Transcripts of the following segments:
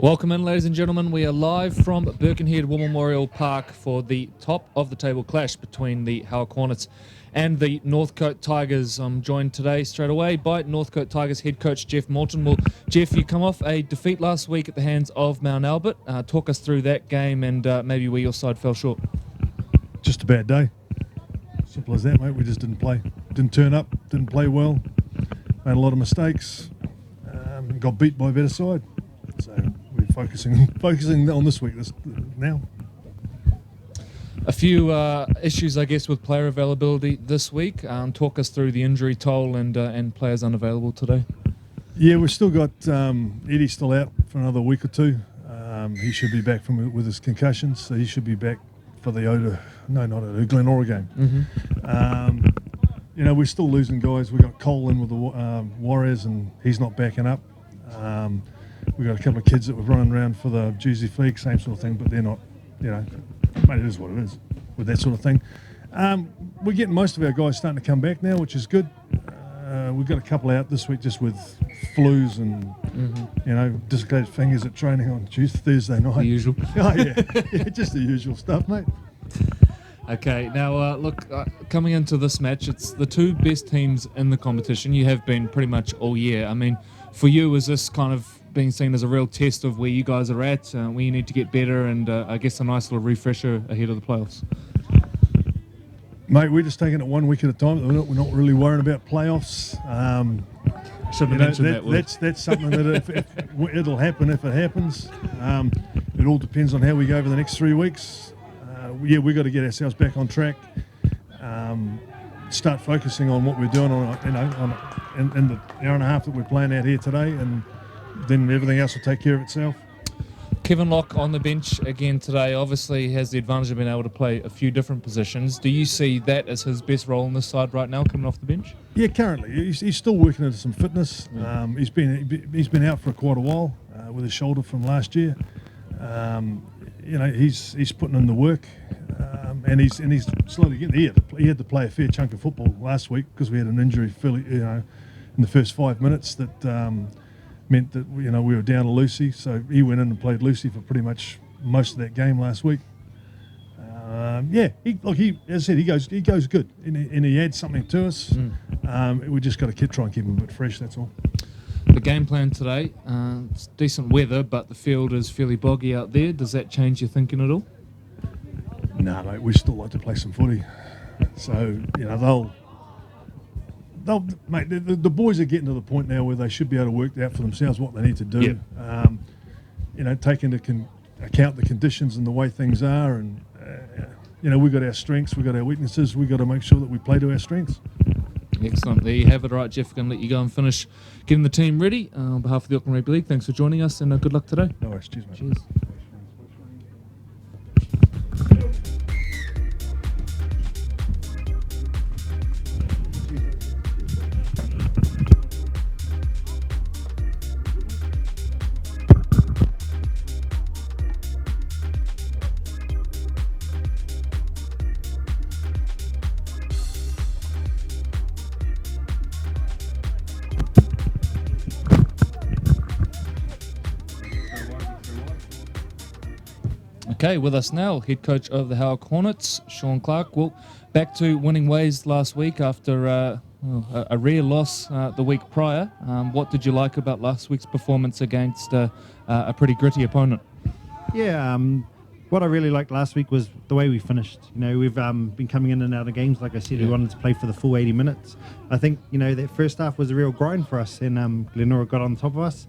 Welcome in, ladies and gentlemen. We are live from Birkenhead War Memorial Park for the top of the table clash between the Howick Hornets and the Northcote Tigers. I'm joined today straight away by Northcote Tigers head coach Jeff Moulton. Well, Jeff, you come off a defeat last week at the hands of Mount Albert. Talk us through that game and maybe where your side fell short. Just a bad day. Simple as that, mate. We just didn't play. Didn't turn up. Didn't play well. Made a lot of mistakes. Got beat by a better side. So we're focusing on this week now. A few issues, I guess, with player availability this week. Talk us through the injury toll and players unavailable today. Yeah, we've still got Eddie still out for another week or two. He should be back with his concussions, so he should be back for the Glenora game. Mm-hmm. We're still losing guys. We got Cole in with the Warriors, and he's not backing up. We've got a couple of kids that were running around for the Jersey Fleek, same sort of thing, but they're not, mate, it is what it is with that sort of thing. We're getting most of our guys starting to come back now, which is good. We've got a couple out this week just with flus and, dislocated fingers at training on Thursday night. The usual. Oh, yeah, just the usual stuff, mate. Okay, now look, coming into this match, it's the two best teams in the competition. You have been pretty much all year. I mean, for you, is this kind of being seen as a real test of where you guys are at, where you need to get better, and I guess a nice little refresher ahead of the playoffs? Mate, we're just taking it 1 week at a time. We're not really worrying about playoffs. Should have mentioned that word. That's something that if it'll happen if it happens. It all depends on how we go over the next 3 weeks. We've got to get ourselves back on track. Start focusing on what we're doing in the hour and a half that we're playing out here today, and then everything else will take care of itself. Kevin Locke on the bench again today obviously has the advantage of being able to play a few different positions. Do you see that as his best role on this side right now, coming off the bench? Yeah, currently he's still working into some fitness. He's been out for quite a while with his shoulder from last year. He's putting in the work, and he's slowly getting. He had to play a fair chunk of football last week because we had an injury in the first 5 minutes that meant that we were down to Lucy. So he went in and played Lucy for pretty much most of that game last week. As I said, he goes good, and he adds something to us. We just got to try and keep him a bit fresh. That's all. The game plan today, it's decent weather, but the field is fairly boggy out there. Does that change your thinking at all? No, mate, we still like to play some footy. So, mate, the boys are getting to the point now where they should be able to work out for themselves what they need to do. Yep. Take into account the conditions and the way things are, and we've got our strengths, we've got our weaknesses. We've got to make sure that we play to our strengths. Excellent. There you have it. Right, Jeff, we're going to let you go and finish getting the team ready. On behalf of the Auckland Rugby League, thanks for joining us, and good luck today. No worries. Cheers, mate. Cheers. Okay, with us now, head coach of the Howick Hornets, Sean Clark. Well, back to winning ways last week after a rare loss the week prior. What did you like about last week's performance against a pretty gritty opponent? Yeah, what I really liked last week was the way we finished. We've been coming in and out of games. Like I said, we wanted to play for the full 80 minutes. I think, that first half was a real grind for us, and Glenora got on top of us.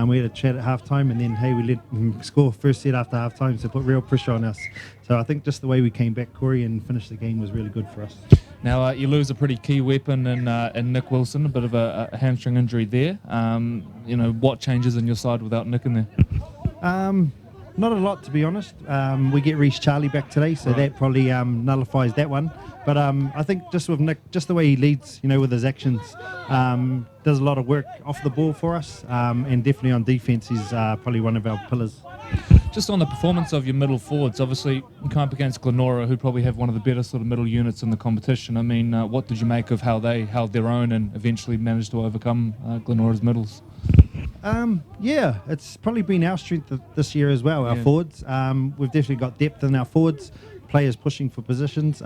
We had a chat at half-time, and then, we let them score first set after half-time, so put real pressure on us. So I think just the way we came back, Corey, and finished the game was really good for us. Now, you lose a pretty key weapon in Nick Wilson, a bit of a hamstring injury there. What changes in your side without Nick in there? Not a lot, to be honest. We get Reece Charlie back today, so that probably nullifies that one. But I think just with Nick, just the way he leads, with his actions, does a lot of work off the ball for us, and definitely on defence, he's probably one of our pillars. Just on the performance of your middle forwards, obviously you come up against Glenora, who probably have one of the better sort of middle units in the competition. I mean, what did you make of how they held their own and eventually managed to overcome Glenora's middles? Yeah, it's probably been our strength this year as well, our Yeah. forwards. We've definitely got depth in our forwards, players pushing for positions.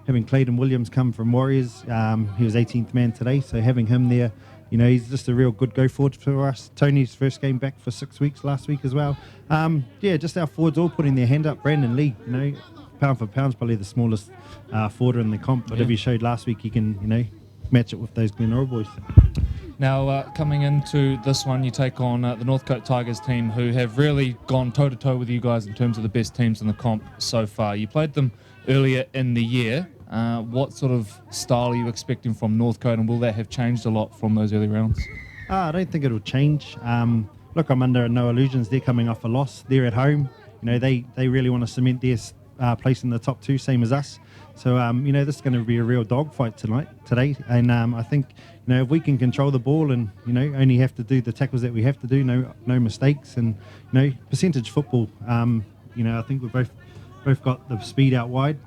Having Clayton Williams come from Warriors, he was 18th man today, so having him there, he's just a real good go forward for us. Tony's first game back for 6 weeks last week as well. Just our forwards all putting their hand up. Brandon Lee, pound for pound's probably the smallest forwarder in the comp, but if he showed last week, he can, match it with those Glenora boys. Now, coming into this one, you take on the Northcote Tigers team, who have really gone toe-to-toe with you guys in terms of the best teams in the comp so far. You played them earlier in the year. What sort of style are you expecting from Northcote, and will that have changed a lot from those early rounds? I don't think it'll change. Look, I'm under no illusions. They're coming off a loss. They're at home. They really want to cement their place in the top two, same as us. So, this is going to be a real dogfight today. And I think, if we can control the ball and, only have to do the tackles that we have to do, no mistakes and, percentage football, I think we've both got the speed out wide.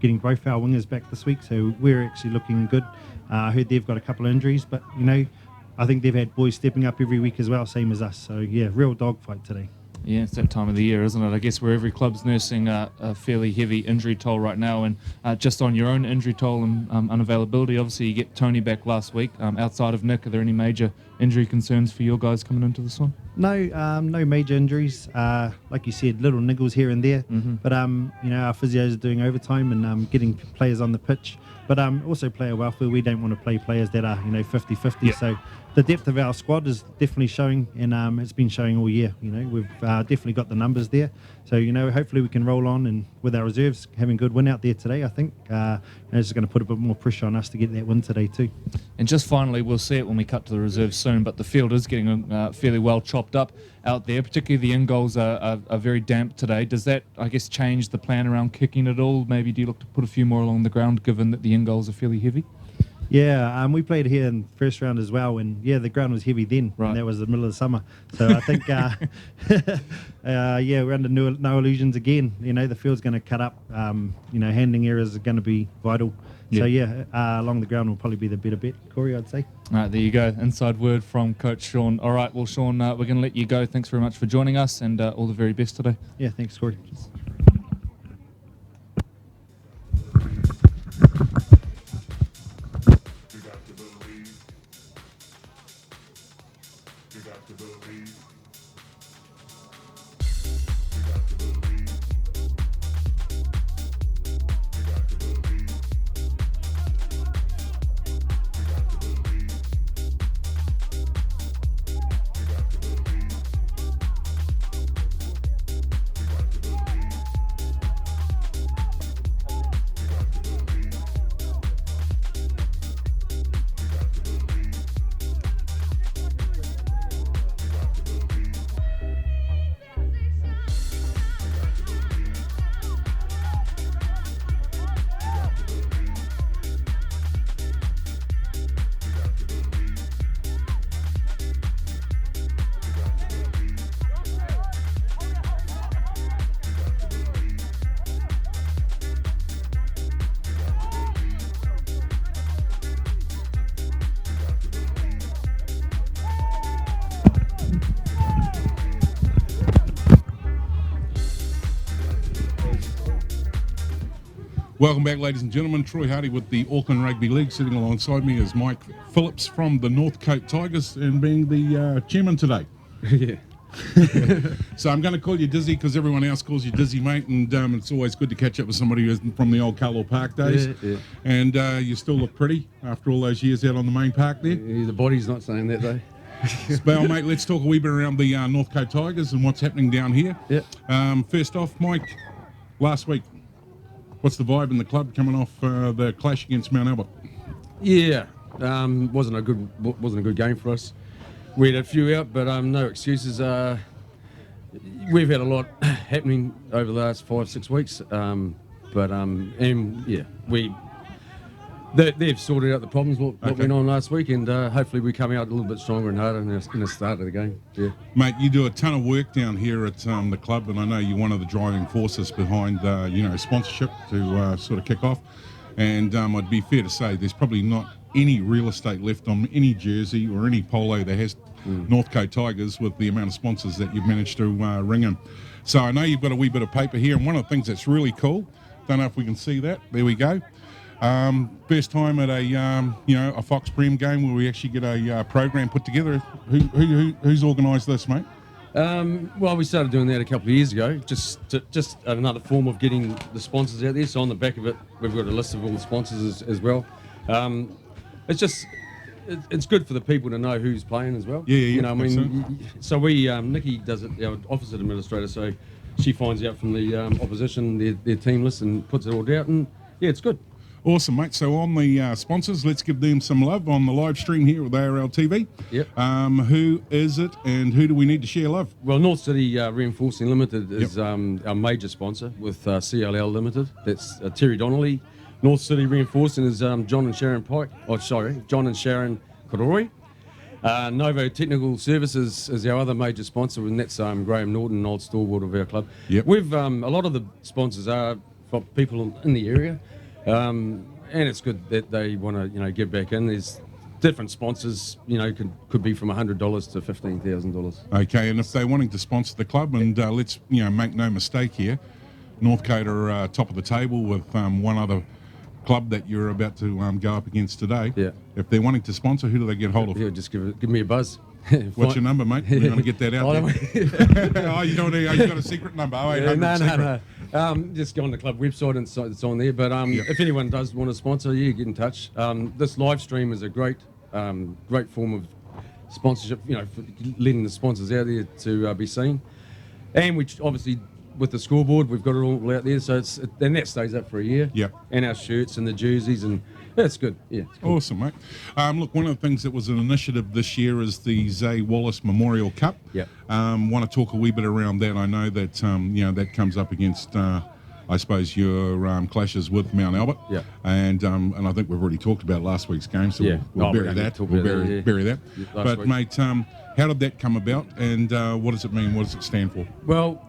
Getting both our wingers back this week, so we're actually looking good. I heard they've got a couple of injuries, but, I think they've had boys stepping up every week as well, same as us. So, yeah, real dogfight today. Yeah, it's that time of the year, isn't it? I guess where every club's nursing a fairly heavy injury toll right now, and just on your own injury toll and unavailability, obviously you get Tony back last week. Outside of Nick, are there any major injury concerns for your guys coming into this one? No major injuries. Like you said, little niggles here and there. But our physios are doing overtime and getting players on the pitch. But also player welfare. We don't want to play players that are 50-50. Yeah. So the depth of our squad is definitely showing, and it's been showing all year. We've definitely got the numbers there. So hopefully we can roll on, and with our reserves having good win out there today, I think it's going to put a bit more pressure on us to get that win today too. And just finally, we'll see it when we cut to the reserves soon, but the field is getting fairly well chopped up out there, particularly the in goals are very damp today. Does that, I guess, change the plan around kicking at all? Maybe do you look to put a few more along the ground, given that the in goals are fairly heavy? Yeah, we played here in the first round as well, and the ground was heavy then, right. And that was the middle of the summer. So I think, we're under no illusions again. The field's going to cut up. Handling errors are going to be vital. Yeah. So along the ground will probably be the better bet, Corey, I'd say. All right, there you go. Inside word from Coach Sean. All right, well, Sean, we're going to let you go. Thanks very much for joining us, and all the very best today. Yeah, thanks, Corey. Welcome back, ladies and gentlemen. Troy Hardy with the Auckland Rugby League. Sitting alongside me is Mike Phillips from the Northcote Tigers, and being the chairman today. Yeah. So I'm going to call you Dizzy because everyone else calls you Dizzy, mate, and it's always good to catch up with somebody who's from the old Carlaw Park days. Yeah. And you still look pretty after all those years out on the main park there. The body's not saying that, though. Well, mate, let's talk a wee bit around the Northcote Tigers and what's happening down here. Yep. First off, Mike, last week, what's the vibe in the club coming off the clash against Mount Albert? Yeah. Wasn't a good game for us. We had a few out, but no excuses. We've had a lot happening over the last 5-6 weeks, they've sorted out the problems what went on last week, and hopefully we come out a little bit stronger and harder in the start of the game. Yeah, mate, you do a ton of work down here at the club, and I know you're one of the driving forces behind sponsorship to sort of kick off. And I'd be fair to say there's probably not any real estate left on any jersey or any polo that has Northcote Tigers with the amount of sponsors that you've managed to ring in. So I know you've got a wee bit of paper here, and one of the things that's really cool, don't know if we can see that, there we go. First time at a Fox Prem game where we actually get a program put together. Who's organised this, mate? Well, we started doing that a couple of years ago, just another form of getting the sponsors out there. So on the back of it, we've got a list of all the sponsors as well. It's good for the people to know who's playing as well. Yeah. You know, I mean, so we Nikki does it, our office administrator. So she finds out from the opposition their team list and puts it all out, and yeah, it's good. Awesome, mate. So on the sponsors, let's give them some love on the live stream here with ARL TV. Yep. Who is it, and who do we need to share love? Well, North City Reinforcing Limited is our major sponsor with CLL Limited. That's Terry Donnelly. North City Reinforcing is John and Sharon Koroi. Novo Technical Services is our other major sponsor, and that's Graham Norton, an old stalwart of our club. Yep. We've a lot of the sponsors are for people in the area. And it's good that they want to, give back in. There's different sponsors, could be from $100 to $15,000. Okay, and if they're wanting to sponsor the club, and let's, make no mistake here, Northcote are top of the table with one other club that you're about to go up against today. Yeah. If they're wanting to sponsor, who do they get hold of? Yeah, just give me a buzz. What's your number, mate? We're going to get that out there. Oh, you got a secret number? Oh, No. Just go on the club website and it's on there. But if anyone does want to sponsor, get in touch. This live stream is a great form of sponsorship, for letting the sponsors out there to be seen. And we obviously, with the scoreboard, we've got it all out there. So and that stays up for a year. Yep. And our shirts and the jerseys, and that's good. Yeah. It's cool. Awesome, mate. Look, one of the things that was an initiative this year is the Zay Wallace Memorial Cup. Yep. Want to talk a wee bit around that. I know that that comes up against, I suppose, your clashes with Mount Albert. Yeah. And I think we've already talked about last week's game, so we'll bury that. We'll bury that. Last But week. mate, how did that come about, and what does it mean? What does it stand for? Well,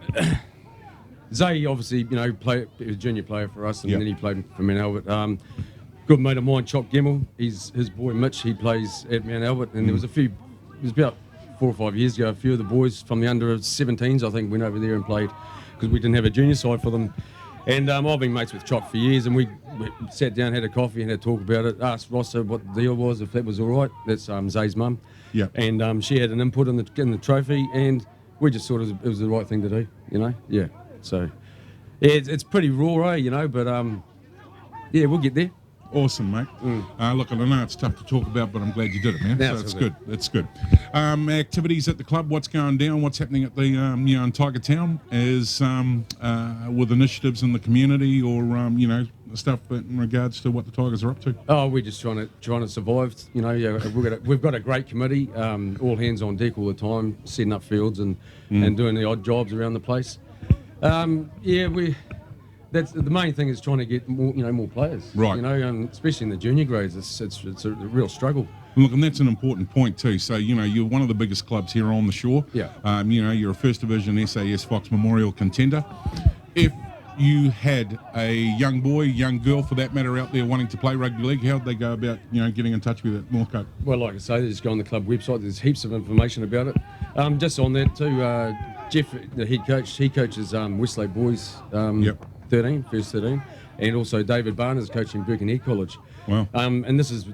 Zay obviously, he was a junior player for us, and Yep. then he played for Mount Albert. Good mate of mine, Chop Gemmell, his boy Mitch, he plays at Mount Albert, and there was it was about 4 or 5 years ago, a few of the boys from the under 17s, I think, went over there and played, because we didn't have a junior side for them. And I've been mates with Chop for years, and we sat down, had a coffee, and had a talk about it. Asked Rossa what the deal was, if that was all right. That's Zay's mum. Yeah. And she had an input in the trophy, and we just thought it was the right thing to do, Yeah. So it's pretty raw, but we'll get there. Awesome, mate. Look, I know it's tough to talk about, but I'm glad you did it, man. No, so it's it's all good. It's good. Activities at the club, what's going down, what's happening at the, in Tiger Town is with initiatives in the community or, stuff in regards to what the Tigers are up to. Oh, we're just trying to survive. We've got a great committee, all hands on deck all the time, setting up fields and doing the odd jobs around the place. That's the main thing, is trying to get more players. Right. And especially in the junior grades, it's a real struggle. Look, and that's an important point too. So, you're one of the biggest clubs here on the shore. Yeah. You're a First Division SAS Fox Memorial contender. If you had a young boy, young girl for that matter, out there wanting to play rugby league, how'd they go about, getting in touch with you at Northcote? Well, like I say, they just go on the club website. There's heaps of information about it. Just on that too, Jeff, the head coach, he coaches Westlake Boys 13, first 13, and also David Barnes is coaching Birkenhead College. Wow. And this is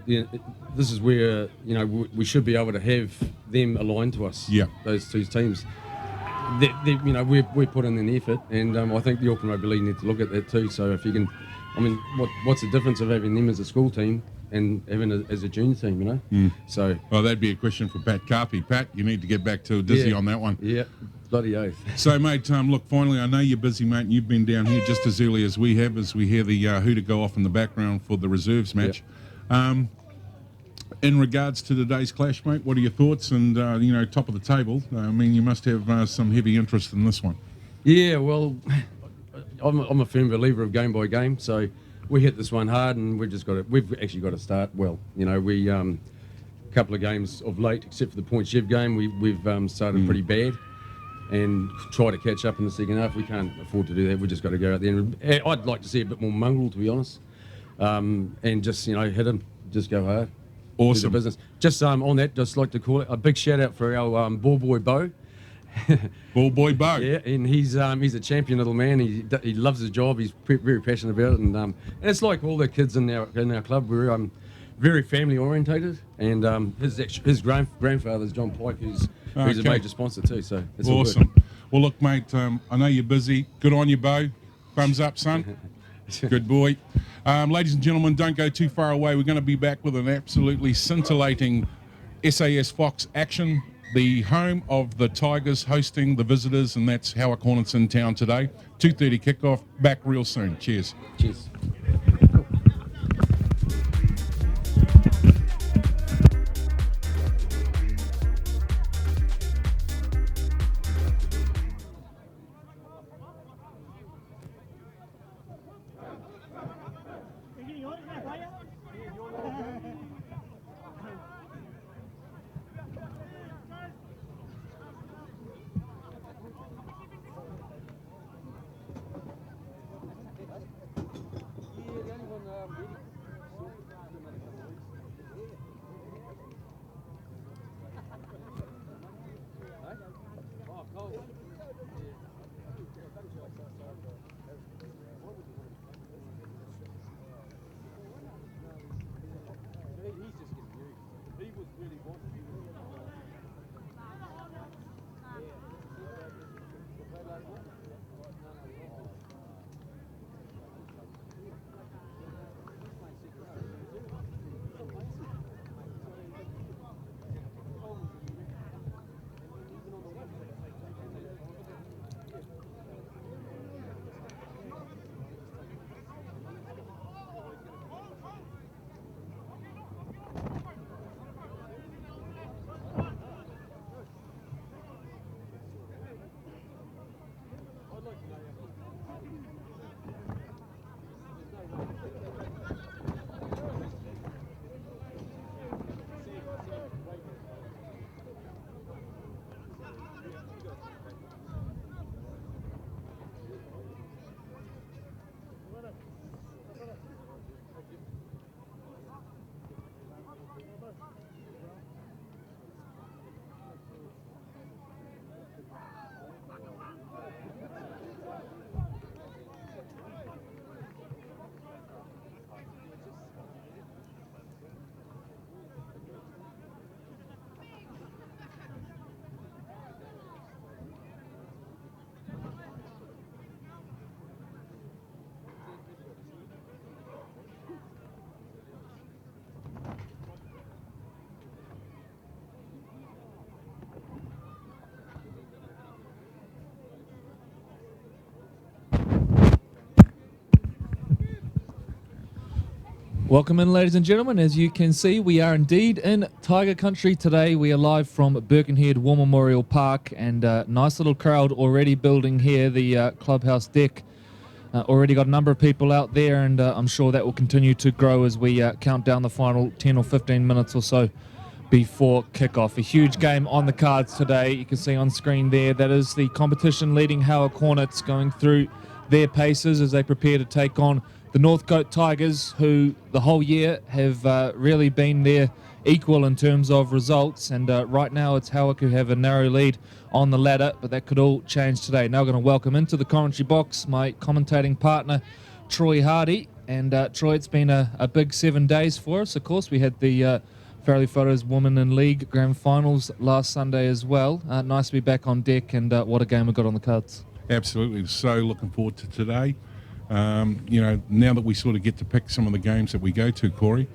where we should be able to have them aligned to us. Yeah. Those two teams. We're putting in the effort, and I think the Auckland Rugby League need to look at that too. So if you can, what's the difference of having them as a school team and having it as a junior team? So. Well, that'd be a question for Pat Carpy. Pat, you need to get back to Dizzy on that one. Yeah. Bloody oath. So, mate, look, finally, I know you're busy, mate, and you've been down here just as early as we have, as we hear the who to go off in the background for the reserves match. Yep. In regards to today's clash, mate, what are your thoughts? And, top of the table, you must have some heavy interest in this one. Yeah, well, I'm a firm believer of game by game, so we hit this one hard, and we've actually got to start well. We a couple of games of late, except for the Point Chev game, we've started pretty bad. And try to catch up in the second half. We can't afford to do that. We just got to go out there. And I'd like to see a bit more mongrel, to be honest, and just hit them, just go hard. He's a Awesome. business. Just on that, just like to call it a big shout out for our ball boy Bo. Ball boy Bo. Yeah, and he's a champion little man. He loves his job. He's very passionate about it, and it's like all the kids in our club. We're very family orientated, and his grandfather's John Pike, who's a Okay. major sponsor too. So it's all good. Awesome. Well, look, mate, I know you're busy. Good on you, Bo. Thumbs up, son. Good boy. Ladies and gentlemen, don't go too far away. We're going to be back with an absolutely scintillating SAS Fox action. The home of the Tigers hosting the visitors, and that's Howick Hornets in town today. 2:30 kickoff. Back real soon. Cheers. Cheers. Welcome in, ladies and gentlemen. As you can see, we are indeed in Tiger Country today. We are live from Birkenhead War Memorial Park, and a nice little crowd already building here, the clubhouse deck. Already got a number of people out there, and I'm sure that will continue to grow as we count down the final 10 or 15 minutes or so before kickoff. A huge game on the cards today. You can see on screen there, that is the competition leading Howick Hornets going through their paces as they prepare to take on the Northcote Tigers, who the whole year have really been their equal in terms of results. And right now it's Howick who have a narrow lead on the ladder, but that could all change today. Now I'm going to welcome into the commentary box my commentating partner, Troy Hardy. And Troy, it's been a big 7 days for us. Of course, we had the Farrelly Photos Women in League Grand Finals last Sunday as well. Nice to be back on deck, and what a game we got on the cards. Absolutely. So looking forward to today. Now that we sort of get to pick some of the games that we go to, Corey,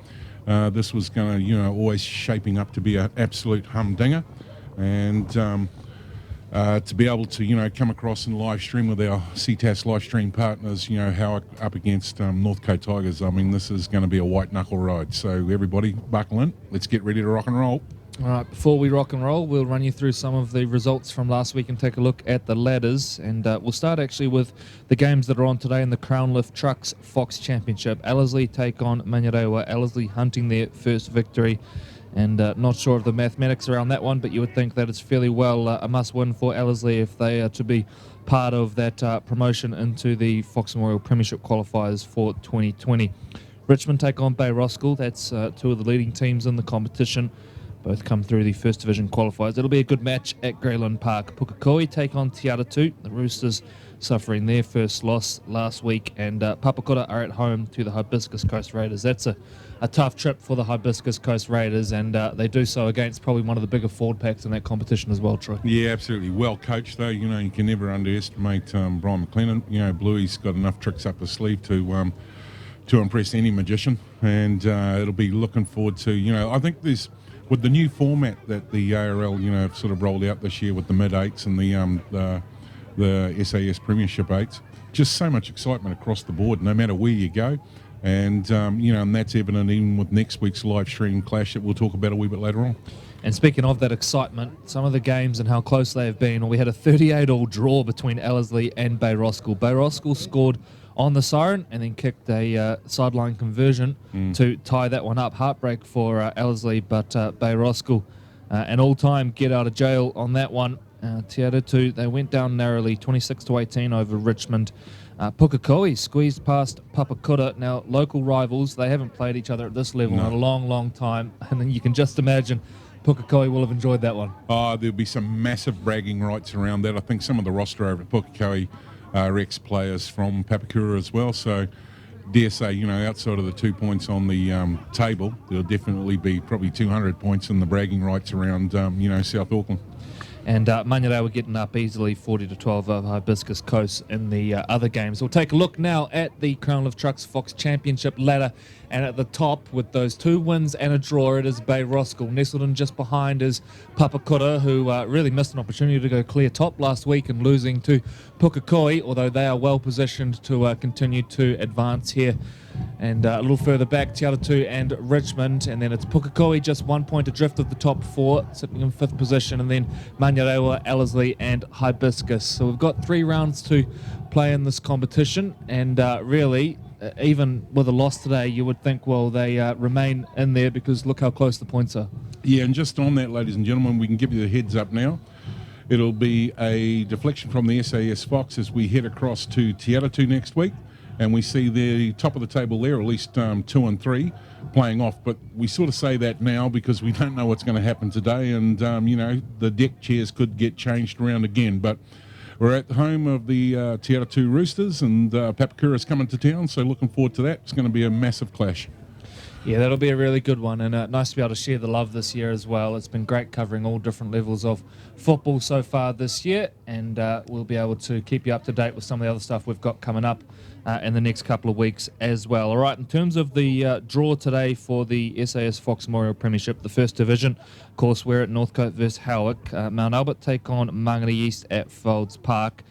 this was going to, always shaping up to be an absolute humdinger. And to be able to, come across and live stream with our CTAS live stream partners, how up against Northcote Tigers. I mean, this is going to be a white knuckle ride. So everybody buckle in. Let's get ready to rock and roll. All right, before we rock and roll, we'll run you through some of the results from last week and take a look at the ladders. And we'll start actually with the games that are on today in the Crown Lift Trucks Fox Championship. Ellerslie take on Manurewa. Ellerslie hunting their first victory. And not sure of the mathematics around that one, but you would think that it's fairly well a must-win for Ellerslie if they are to be part of that promotion into the Fox Memorial Premiership qualifiers for 2020. Richmond take on Bay Roskill. That's two of the leading teams in the competition. Both come through the First Division qualifiers. It'll be a good match at Greyland Park. Pukekohe take on Te Atatū. The Roosters suffering their first loss last week. And Papakura are at home to the Hibiscus Coast Raiders. That's a tough trip for the Hibiscus Coast Raiders, and they do so against probably one of the bigger forward packs in that competition as well, Troy. Yeah, absolutely. Well coached, though. You know, you can never underestimate Brian McLennan. You know, Bluey's got enough tricks up his sleeve to impress any magician. And it'll be looking forward to, you know, I think there's, with the new format that the ARL, you know, have sort of rolled out this year with the mid-eights and the SAS Premiership eights, just so much excitement across the board, no matter where you go. And, you know, and that's evident even with next week's live stream clash that we'll talk about a wee bit later on. And speaking of that excitement, some of the games and how close they have been, we had a 38-all draw between Ellerslie and Bay Roskill. Bay Roskill scored on the siren and then kicked a sideline conversion to tie that one up. Heartbreak for Ellerslie, but Bay Roskill an all-time get out of jail on that one. Te Atatū, they went down narrowly, 26-18 over Richmond. Pukekohe squeezed past Papakura. Now, local rivals, they haven't played each other at this level in a long, long time. And then you can just imagine Pukekohe will have enjoyed that one. Oh, there'll be some massive bragging rights around that. I think some of the roster over at Pukekohe are ex-players from Papakura as well. So, dare say, you know, outside of the 2 points on the table, there'll definitely be probably 200 points in the bragging rights around, you know, South Auckland. And Manyarewa were getting up easily 40-12 over Hibiscus Coast in the other games. We'll take a look now at the Crown of Trucks Fox Championship ladder. And at the top, with those 2 wins and a draw, it is Bay Roskill. Nestled in just behind is Papakura, who really missed an opportunity to go clear top last week and losing to Pukekohe, although they are well positioned to continue to advance here. And a little further back, Te Atatū and Richmond, and then it's Pukekohe just 1 point adrift of the top 4, sitting in 5th position, and then Manyarewa, Ellerslie and Hibiscus. So we've got 3 rounds to play in this competition, and really, even with a loss today, you would think, well, they remain in there because look how close the points are. Yeah, and just on that, ladies and gentlemen, we can give you the heads up now. It'll be a deflection from the SAS Fox as we head across to Te Atatū next week. And we see the top of the table there, at least 2 and 3, playing off. But we sort of say that now because we don't know what's going to happen today. And, you know, the deck chairs could get changed around again. But we're at the home of the Te Atatū Roosters, and Papakura's coming to town. So looking forward to that. It's going to be a massive clash. Yeah, that'll be a really good one, and nice to be able to share the love this year as well. It's been great covering all different levels of football so far this year, and we'll be able to keep you up to date with some of the other stuff we've got coming up in the next couple of weeks as well. All right, in terms of the draw today for the SAS Fox Memorial Premiership, the First Division, of course, we're at Northcote versus Howick. Mount Albert take on Mangere East at Folds Park.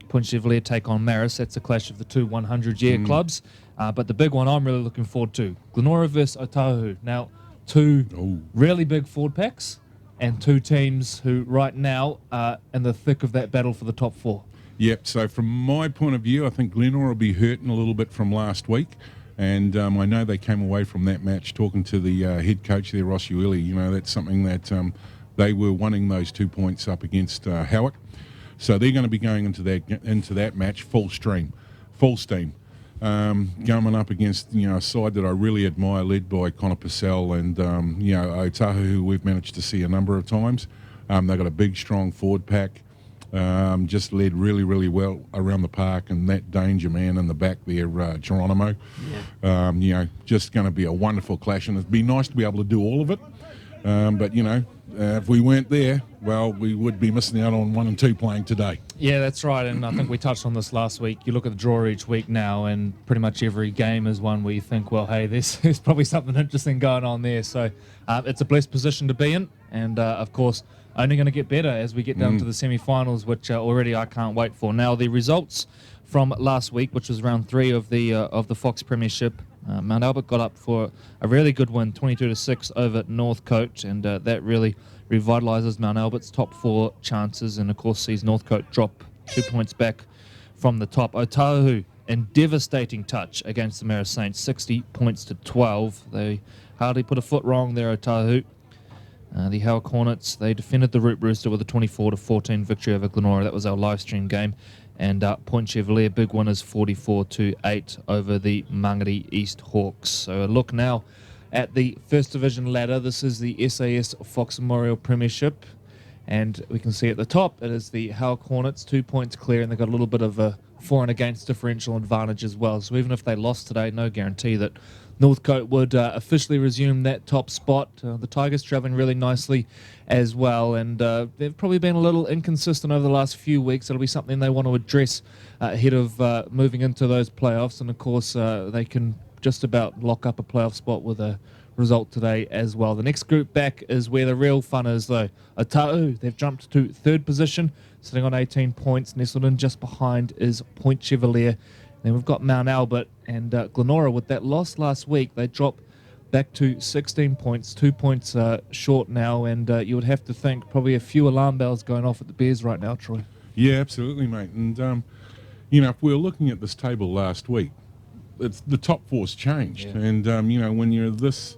Point Chevalier take on Marist. That's a clash of the 2 100-year clubs. But the big one I'm really looking forward to, Glenora versus Otahu. Now, 2 really big forward packs and 2 teams who right now are in the thick of that battle for the top 4. Yep, so from my point of view, I think Glenora will be hurting a little bit from last week. And I know they came away from that match talking to the head coach there, Ross Ueli. You know, that's something that they were wanting those 2 points up against Howick. So they're going to be going into that match full steam. Going up against, you know, a side that I really admire, led by Connor Purcell and, you know, Otahu, who we've managed to see a number of times. They've got a big, strong forward pack, just led really, really well around the park, and that danger man in the back there, Geronimo. Yeah. You know, just going to be a wonderful clash, and it'd be nice to be able to do all of it. But, you know, if we weren't there, well, we would be missing out on 1 and 2 playing today. Yeah, that's right, and I think we touched on this last week. You look at the draw each week now, and pretty much every game is one where you think, well, hey, there's probably something interesting going on there. So it's a blessed position to be in, and, of course, only going to get better as we get down to the semi-finals, which already I can't wait for. Now, the results from last week, which was round 3 of the Fox Premiership, Mount Albert got up for a really good win, 22-6 over Northcote, and that really revitalises Mount Albert's top 4 chances, and of course sees Northcote drop 2 points back from the top. Otahu in devastating touch against the Marist Saints, 60 points to 12. They hardly put a foot wrong there, Otahu. The Howick Hornets, they defended the Root Rooster with a 24-14 victory over Glenora. That was our live stream game. And Point Chevalier, big winners 44-8 over the Mangere East Hawks. So a look now at the First Division ladder. This is the SAS Fox Memorial Premiership. And we can see at the top, it is the Howick Hornets, 2 points clear, and they've got a little bit of a for and against differential advantage as well. So even if they lost today, no guarantee that Northcote would officially resume that top spot. The Tigers travelling really nicely as well, and they've probably been a little inconsistent over the last few weeks. It'll be something they want to address ahead of moving into those playoffs, and of course they can just about lock up a playoff spot with a result today as well. The next group back is where the real fun is, though. Otahu, they've jumped to third position, sitting on 18 points. Nestled in just behind is Point Chevalier. Then we've got Mount Albert and Glenora. With that loss last week, they drop back to 16 points, 2 points short now, and you would have to think probably a few alarm bells going off at the Bears right now, Troy. Yeah, absolutely, mate. And, if we were looking at this table last week, the top four's changed. Yeah. And, when you're this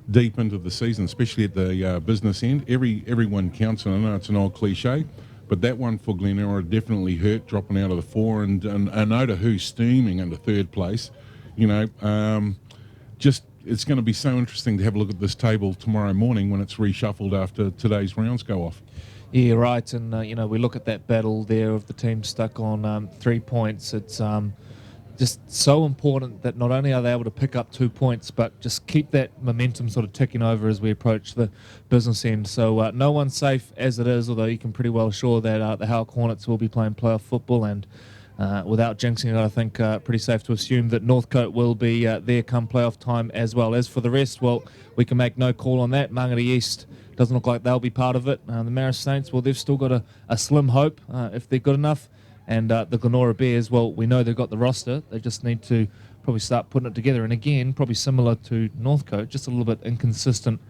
deep into the season, especially at the business end, everyone counts, and I know it's an old cliche, but that one for Glenora definitely hurt, dropping out of the four, and Otahu steaming into third place. It's going to be so interesting to have a look at this table tomorrow morning when it's reshuffled after today's rounds go off. Yeah, right. And, we look at that battle there of the team stuck on 3 points. It's just so important that not only are they able to pick up 2 points, but just keep that momentum sort of ticking over as we approach the business end. So no one's safe as it is, although you can pretty well assure that the Howick Hornets will be playing playoff football, and without jinxing it, I think pretty safe to assume that Northcote will be there come playoff time as well. As for the rest, well, we can make no call on that. Mangere East doesn't look like they'll be part of it. The Marist Saints, well, they've still got a slim hope if they're good enough. And the Glenora Bears, well, we know they've got the roster. They just need to probably start putting it together. And again, probably similar to Northcote, just a little bit inconsistent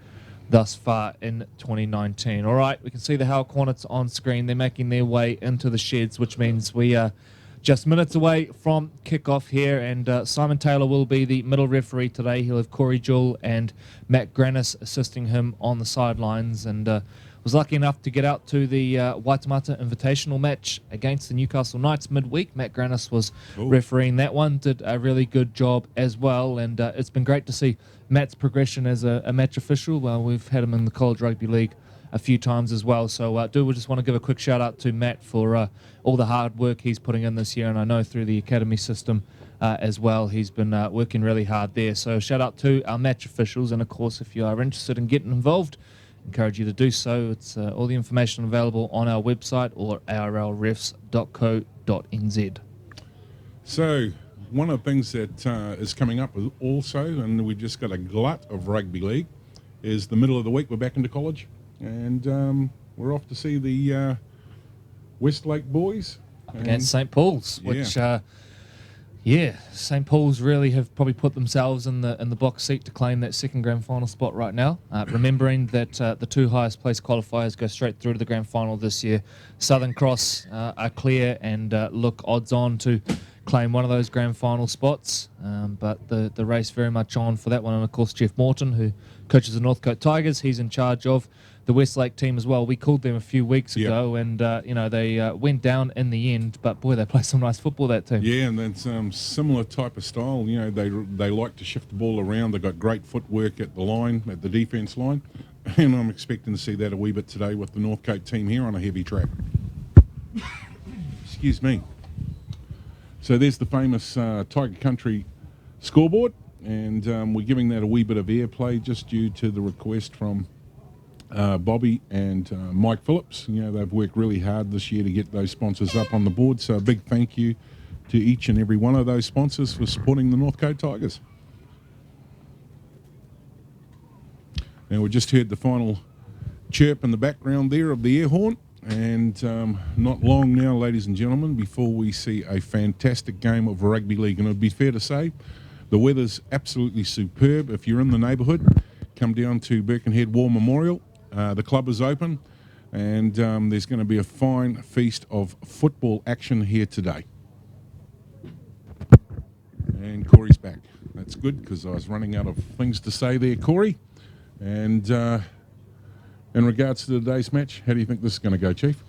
thus far in 2019. All right, we can see the Howick Hornets on screen. They're making their way into the sheds, which means we are just minutes away from kickoff here. And Simon Taylor will be the middle referee today. He'll have Corey Jewell and Matt Grannis assisting him on the sidelines. And was lucky enough to get out to the Waitemata Invitational match against the Newcastle Knights midweek. Matt Grannis was refereeing that one, did a really good job as well, and it's been great to see Matt's progression as a match official. Well, we've had him in the College Rugby League a few times as well, so we just want to give a quick shout out to Matt for all the hard work he's putting in this year, and I know through the academy system as well, he's been working really hard there. So shout out to our match officials, and of course if you are interested in getting involved, encourage you to do so. It's all the information available on our website or rlrefs.co.nz. So one of the things that is coming up also, and we just got a glut of rugby league, is the middle of the week we're back into college, and we're off to see the Westlake boys against St. Paul's, which St. Paul's really have probably put themselves in the box seat to claim that second grand final spot right now. Remembering that the two highest placed qualifiers go straight through to the grand final this year. Southern Cross are clear and look odds on to claim one of those grand final spots. But the race very much on for that one. And of course, Jeff Morton, who coaches the Northcote Tigers, he's in charge of the Westlake team as well. We called them a few weeks ago, and they went down in the end. But boy, they play some nice football, that team. Yeah, and that's similar type of style. They like to shift the ball around. They've got great footwork at the line, at the defence line, and I'm expecting to see that a wee bit today with the Northcote team here on a heavy track. Excuse me. So there's the famous Tiger Country scoreboard, and we're giving that a wee bit of airplay just due to the request from Bobby and Mike Phillips. They've worked really hard this year to get those sponsors up on the board, so a big thank you to each and every one of those sponsors for supporting the Northcote Tigers. Now we just heard the final chirp in the background there of the air horn, and not long now, ladies and gentlemen, before we see a fantastic game of rugby league. And it would be fair to say the weather's absolutely superb. If you're in the neighbourhood, come down to Birkenhead War Memorial. The club is open, and there's going to be a fine feast of football action here today. And Corey's back. That's good, because I was running out of things to say there, Corey. And in regards to today's match, how do you think this is going to go, Chief?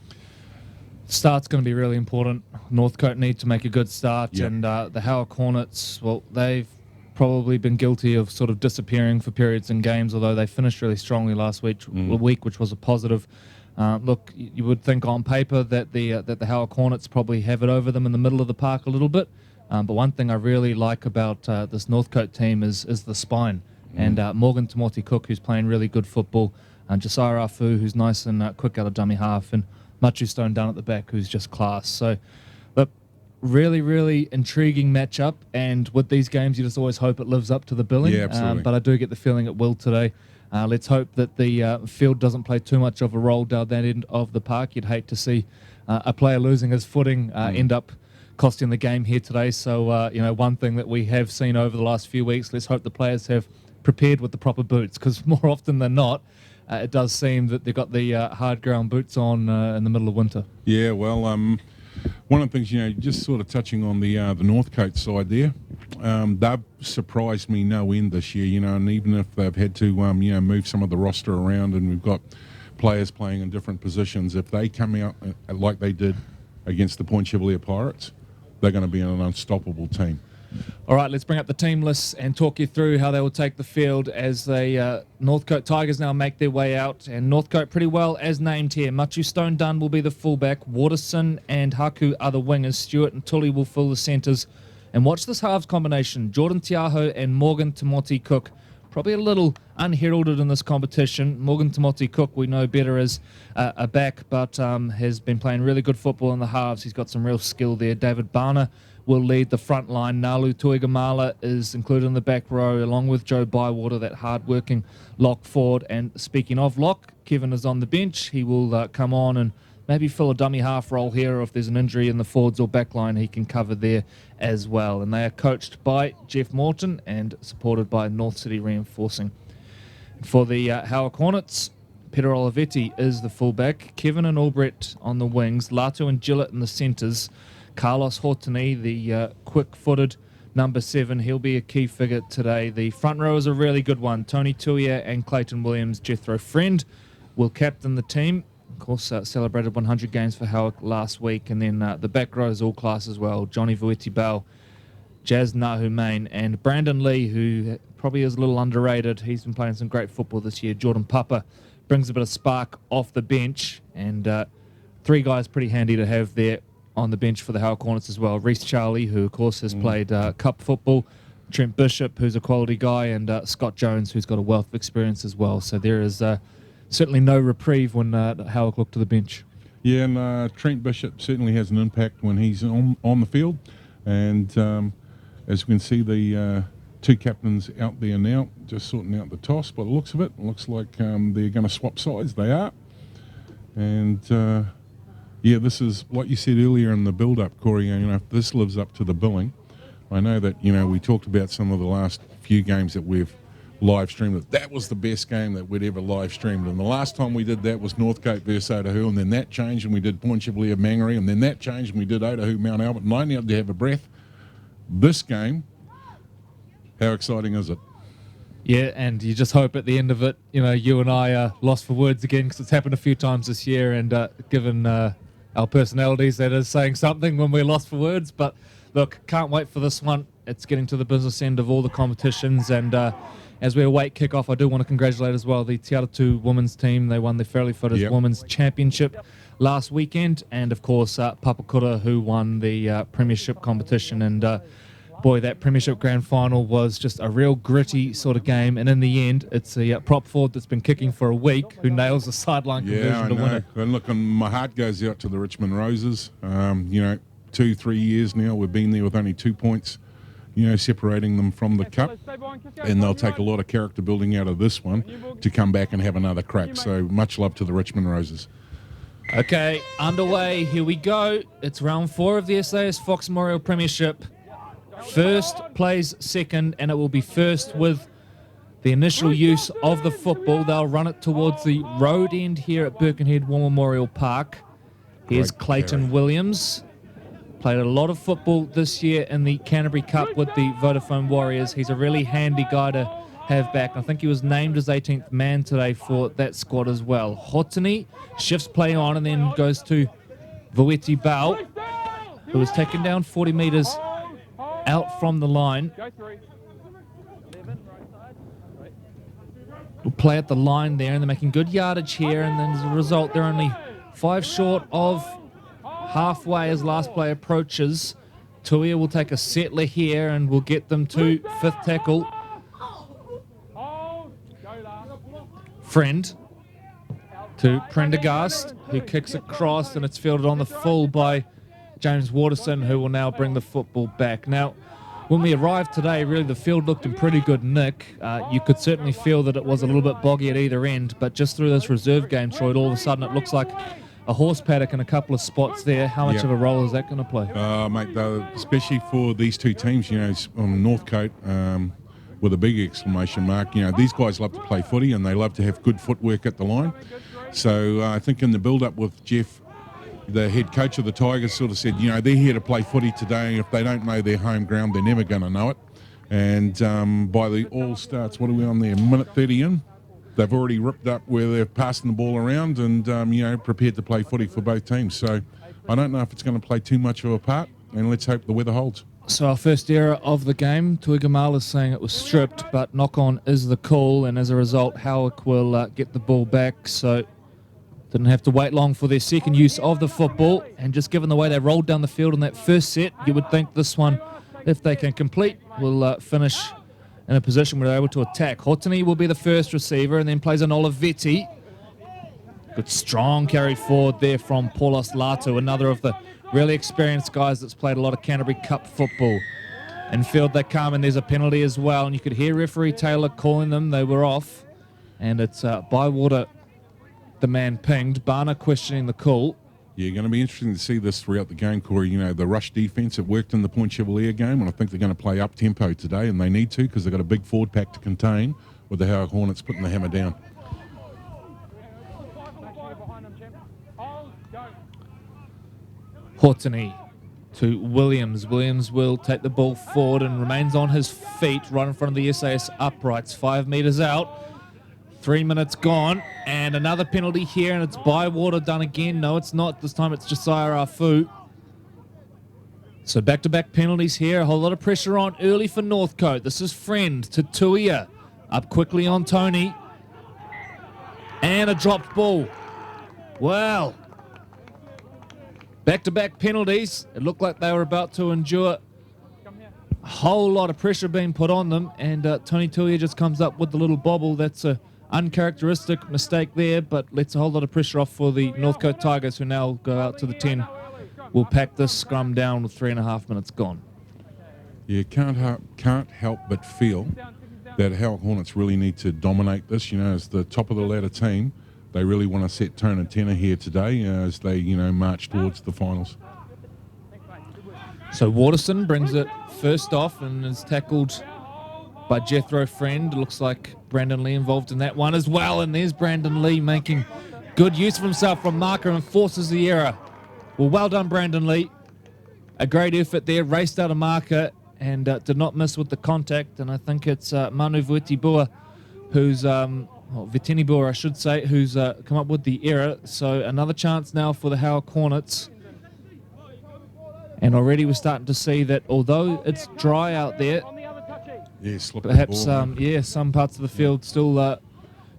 Start's going to be really important. Northcote need to make a good start, Yep. and the Howick Hornets, well, they've probably been guilty of sort of disappearing for periods in games, although they finished really strongly last week, which was a positive. Look, you would think on paper that the Howick Hornets probably have it over them in the middle of the park a little bit, but one thing I really like about this Northcote team is the spine, and Morgan Tamoti Cook, who's playing really good football, and Josiah Afu, who's nice and quick out of dummy half, and Machu Stone down at the back, who's just class. So, look, really, really intriguing matchup. And with these games, you just always hope it lives up to the billing. Yeah, absolutely. But I do get the feeling it will today. Let's hope that the field doesn't play too much of a role down that end of the park. You'd hate to see a player losing his footing end up costing the game here today. So, one thing that we have seen over the last few weeks, let's hope the players have prepared with the proper boots, because more often than not, it does seem that they've got the hard ground boots on in the middle of winter. Yeah, well, one of the things, just sort of touching on the Northcote side there, they've surprised me no end this year, and even if they've had to, move some of the roster around and we've got players playing in different positions, if they come out like they did against the Point Chevalier Pirates, they're going to be an unstoppable team. All right, let's bring up the team lists and talk you through how they will take the field as the Northcote Tigers now make their way out. And Northcote pretty well as named here. Machu Stone Dunn will be the fullback. Waterson and Haku are the wingers. Stewart and Tully will fill the centres. And watch this halves combination. Jordan Tiaho and Morgan Tamoti Cook. Probably a little unheralded in this competition. Morgan Tamoti Cook we know better as a back, but has been playing really good football in the halves. He's got some real skill there. David Barner will lead the front line. Nalu Tuigamala is included in the back row, along with Joe Bywater, that hard-working lock forward. And speaking of lock, Kevin is on the bench. He will come on and maybe fill a dummy half role here, or if there's an injury in the forwards or back line, he can cover there as well. And they are coached by Jeff Morton and supported by North City Reinforcing. For the Howick Hornets, Peter Olivetti is the fullback. Kevin and Albrecht on the wings. Latu and Gillett in the centres. Carlos Hortony, the quick-footed number 7, he'll be a key figure today. The front row is a really good one. Tony Tuia and Clayton Williams. Jethro Friend will captain the team. Of course, celebrated 100 games for Howick last week. And then the back row is all class as well. Johnny Vueti Bell, Jazz Nahu Main, and Brandon Lee, who probably is a little underrated. He's been playing some great football this year. Jordan Papa brings a bit of spark off the bench. And 3 guys pretty handy to have there on the bench for the Howick Hornets as well. Reece Charlie, who of course has played cup football. Trent Bishop, who's a quality guy, and Scott Jones, who's got a wealth of experience as well. So there is certainly no reprieve when Howick look to the bench. Yeah, and Trent Bishop certainly has an impact when he's on the field. And as you can see, the 2 captains out there now, just sorting out the toss. By the looks of it, looks like they're going to swap sides. They are. And yeah, this is what you said earlier in the build-up, Corey. If this lives up to the billing, I know that, we talked about some of the last few games that we've live streamed. That was the best game that we'd ever live streamed. And the last time we did that was Northcote versus Otahu, and then that changed and we did Point Chevalier Mangere, and then that changed and we did Otahu Mount Albert. And I needed to have a breath. This game, how exciting is it? Yeah, and you just hope at the end of it, you and I are lost for words again, because it's happened a few times this year, and given our personalities, that is saying something when we're lost for words. But look, can't wait for this one. It's getting to the business end of all the competitions, and as we await kickoff, I do want to congratulate as well the Te Aratu women's team. They won the Fairly Footed Women's Championship last weekend, and of course Papakura, who won the Premiership competition. And boy, that Premiership Grand Final was just a real gritty sort of game, and in the end, it's a prop forward that's been kicking for a week who nails the sideline conversion to win it. And look, and my heart goes out to the Richmond Roses. 2-3 years now, we've been there with only 2 points, separating them from the cup, and they'll take a lot of character building out of this one to come back and have another crack. So much love to the Richmond Roses. Okay, underway. Here we go. It's round 4 of the SAS Fox Memorial Premiership. First plays second, and it will be first with the initial use of the football. They'll run it towards the road end here at Birkenhead War Memorial Park. Here's Clayton Williams. Played a lot of football this year in the Canterbury Cup with the Vodafone Warriors. He's a really handy guy to have back. I think he was named as 18th man today for that squad as well. Hotini shifts play on and then goes to Vueti Bao, who was taken down 40 metres out from the line. Will play at the line there, and they're making good yardage here, and then as a result, they're only 5 short of halfway as last play approaches. Tuia will take a settler here and will get them to 5th tackle. Friend to Prendergast, who kicks across, and it's fielded on the full by James Waterson, who will now bring the football back. Now, when we arrived today, really the field looked in pretty good nick. You could certainly feel that it was a little bit boggy at either end, but just through this reserve game, Troy, all of a sudden it looks like a horse paddock in a couple of spots there. How much of a role is that going to play? Mate, though, especially for these two teams, you know, Northcote with a big exclamation mark. You know, these guys love to play footy and they love to have good footwork at the line. So I think in the build-up with Jeff, the head coach of the Tigers, sort of said, you know, they're here to play footy today. If they don't know their home ground, they're never going to know it. And by the all starts, what are we on there? Minute 30 in. They've already ripped up where they're passing the ball around and, you know, prepared to play footy for both teams. So I don't know if it's going to play too much of a part, and let's hope the weather holds. So our first error of the game, Tuigamala is saying it was stripped, but knock-on is the call, and as a result, Howick will get the ball back. So didn't have to wait long for their second use of the football, and just given the way they rolled down the field in that first set, you would think this one, if they can complete, will finish in a position where they're able to attack. Hotini will be the first receiver and then plays an Olivetti. Good strong carry forward there from Paulos Latu, another of the really experienced guys that's played a lot of Canterbury Cup football. In field they come, and there's a penalty as well, and you could hear referee Taylor calling them. They were off, and it's Bywater, the man pinged. Barner questioning the call. Yeah, going to be interesting to see this throughout the game, Corey. You know, the rush defence, it worked in the Point Chevalier game, and I think they're going to play up-tempo today, and they need to because they've got a big forward pack to contain with the Howick Hornets putting the hammer down. Hotini to Williams. Williams will take the ball forward and remains on his feet right in front of the SAS uprights, 5 metres out. 3 minutes gone, and another penalty here, and it's Bywater done again. No, it's not. This time it's Josiah Afu. So back-to-back penalties here. A whole lot of pressure on early for Northcote. This is Friend to Tuia. Up quickly on Tony. And a dropped ball. Wow. Back-to-back penalties. It looked like they were about to endure a whole lot of pressure being put on them, and Tony Tuia just comes up with the little bobble. That's a uncharacteristic mistake there, but lets a whole lot of pressure off for the Northcote Tigers, who now go out to the 10. We'll pack this scrum down with 3.5 minutes gone. Yeah, can't help but feel that Howick Hornets really need to dominate this. You know, as the top of the ladder team, they really want to set tone and tenor here today as they, you know, march towards the finals. So Waterson brings it first off and is tackled by Jethro Friend. It looks like Brandon Lee involved in that one as well. And there's Brandon Lee making good use of himself from marker and forces the error. Well done, Brandon Lee. A great effort there. Raced out a marker and did not miss with the contact. And I think it's Manu Vuetibua who's, Vitinibua I should say, who's come up with the error. So another chance now for the Howick Hornets. And already we're starting to see that although it's dry out there, yeah, perhaps some parts of the field still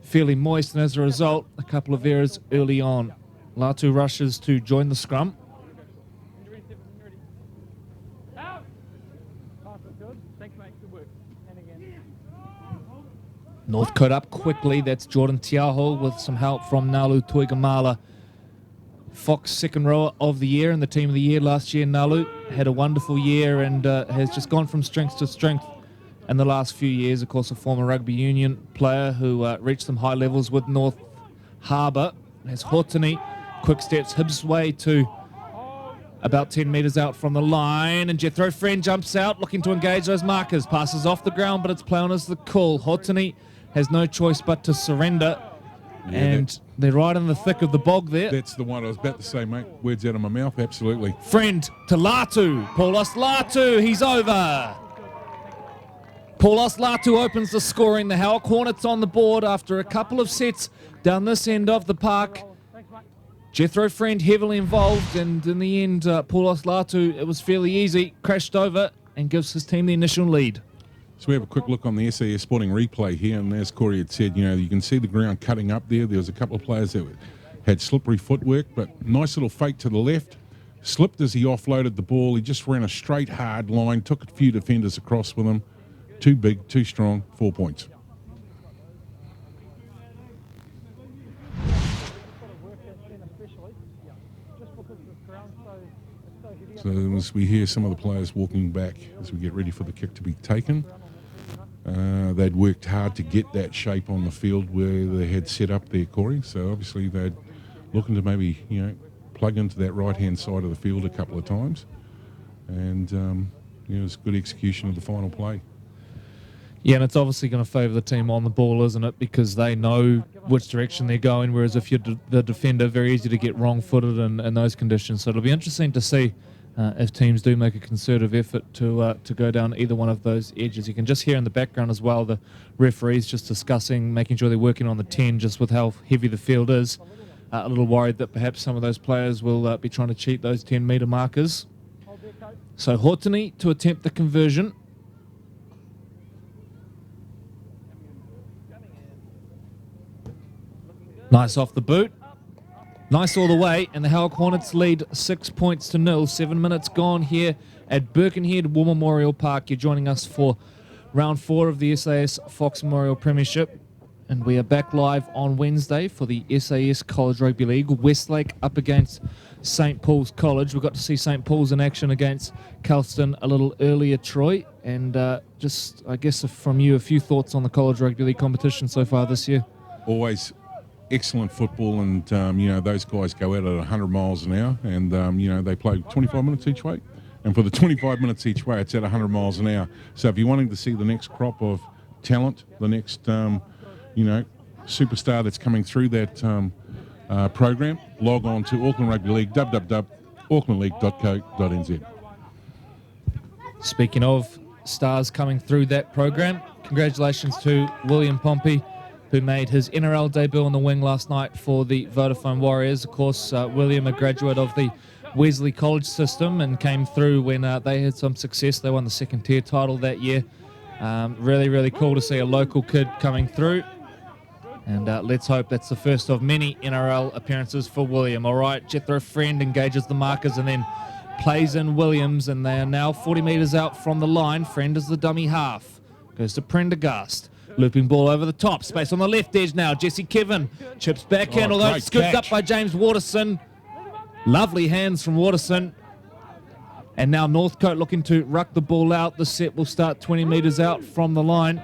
fairly moist, and as a result, a couple of errors early on. Latu rushes to join the scrum. Northcote up quickly. That's Jordan Tiaho with some help from Nalu Tuigamala. Fox second rower of the year and the team of the year last year. Nalu had a wonderful year and has just gone from strength to strength in the last few years. Of course, a former rugby union player who reached some high levels with North Harbour. There's Hotini, quick steps Hibbs' way to about 10 metres out from the line, and Jethro Friend jumps out looking to engage those markers. Passes off the ground, but it's play on as the call. Hotini has no choice but to surrender. Yeah, and they're right in the thick of the bog there. That's the one I was about to say, mate. Words out of my mouth, absolutely. Friend to Latu. Paulos Latu, he's over. Paulos Latu opens the scoring. The Howick Hornets on the board after a couple of sets down this end of the park. Jethro Friend heavily involved, and in the end, Paulos Latu, it was fairly easy, crashed over and gives his team the initial lead. So we have a quick look on the SAS Sporting replay here, and as Corey had said, you can see the ground cutting up there. There was a couple of players that had slippery footwork, but nice little fake to the left. Slipped as he offloaded the ball. He just ran a straight, hard line, took a few defenders across with him. Too big, too strong, 4 points. So as we hear some of the players walking back as we get ready for the kick to be taken, they'd worked hard to get that shape on the field where they had set up there, Corey. So obviously they'd looking to maybe, plug into that right-hand side of the field a couple of times. And it was good execution of the final play. Yeah, and it's obviously going to favour the team on the ball, isn't it? Because they know which direction they're going, whereas if you're the defender, very easy to get wrong-footed in those conditions. So it'll be interesting to see if teams do make a concerted effort to go down either one of those edges. You can just hear in the background as well the referees just discussing, making sure they're working on the 10 just with how heavy the field is. A little worried that perhaps some of those players will be trying to cheat those 10-metre markers. So Hortony to attempt the conversion. Nice off the boot. Nice all the way, and the Howick Hornets lead 6 points to 0. 7 minutes gone here at Birkenhead War Memorial Park. You're joining us for round 4 of the SAS Fox Memorial Premiership, and we are back live on Wednesday for the SAS College Rugby League. Westlake up against St. Paul's College. We got to see St. Paul's in action against Calston a little earlier, Troy, and just, I guess, from you, a few thoughts on the College Rugby League competition so far this year. Always excellent football, and those guys go out at 100 miles an hour, and they play 25 minutes each way, and for the 25 minutes each way it's at 100 miles an hour. So if you're wanting to see the next crop of talent, the next superstar that's coming through that program, log on to Auckland Rugby League, www.aucklandleague.co.nz. Speaking of stars coming through that program, congratulations to William Pompey, who made his NRL debut on the wing last night for the Vodafone Warriors. Of course, William, a graduate of the Wesley College system, and came through when they had some success. They won the second tier title that year. Really, really cool to see a local kid coming through. And let's hope that's the first of many NRL appearances for William. All right, Jethro Friend engages the markers and then plays in Williams, and they are now 40 metres out from the line. Friend is the dummy half. Goes to Prendergast. Looping ball over the top. Space on the left edge now. Jesse Kevin chips back in, although it's scooped up by James Waterson. Lovely hands from Waterson. And now Northcote looking to ruck the ball out. The set will start 20 metres out from the line.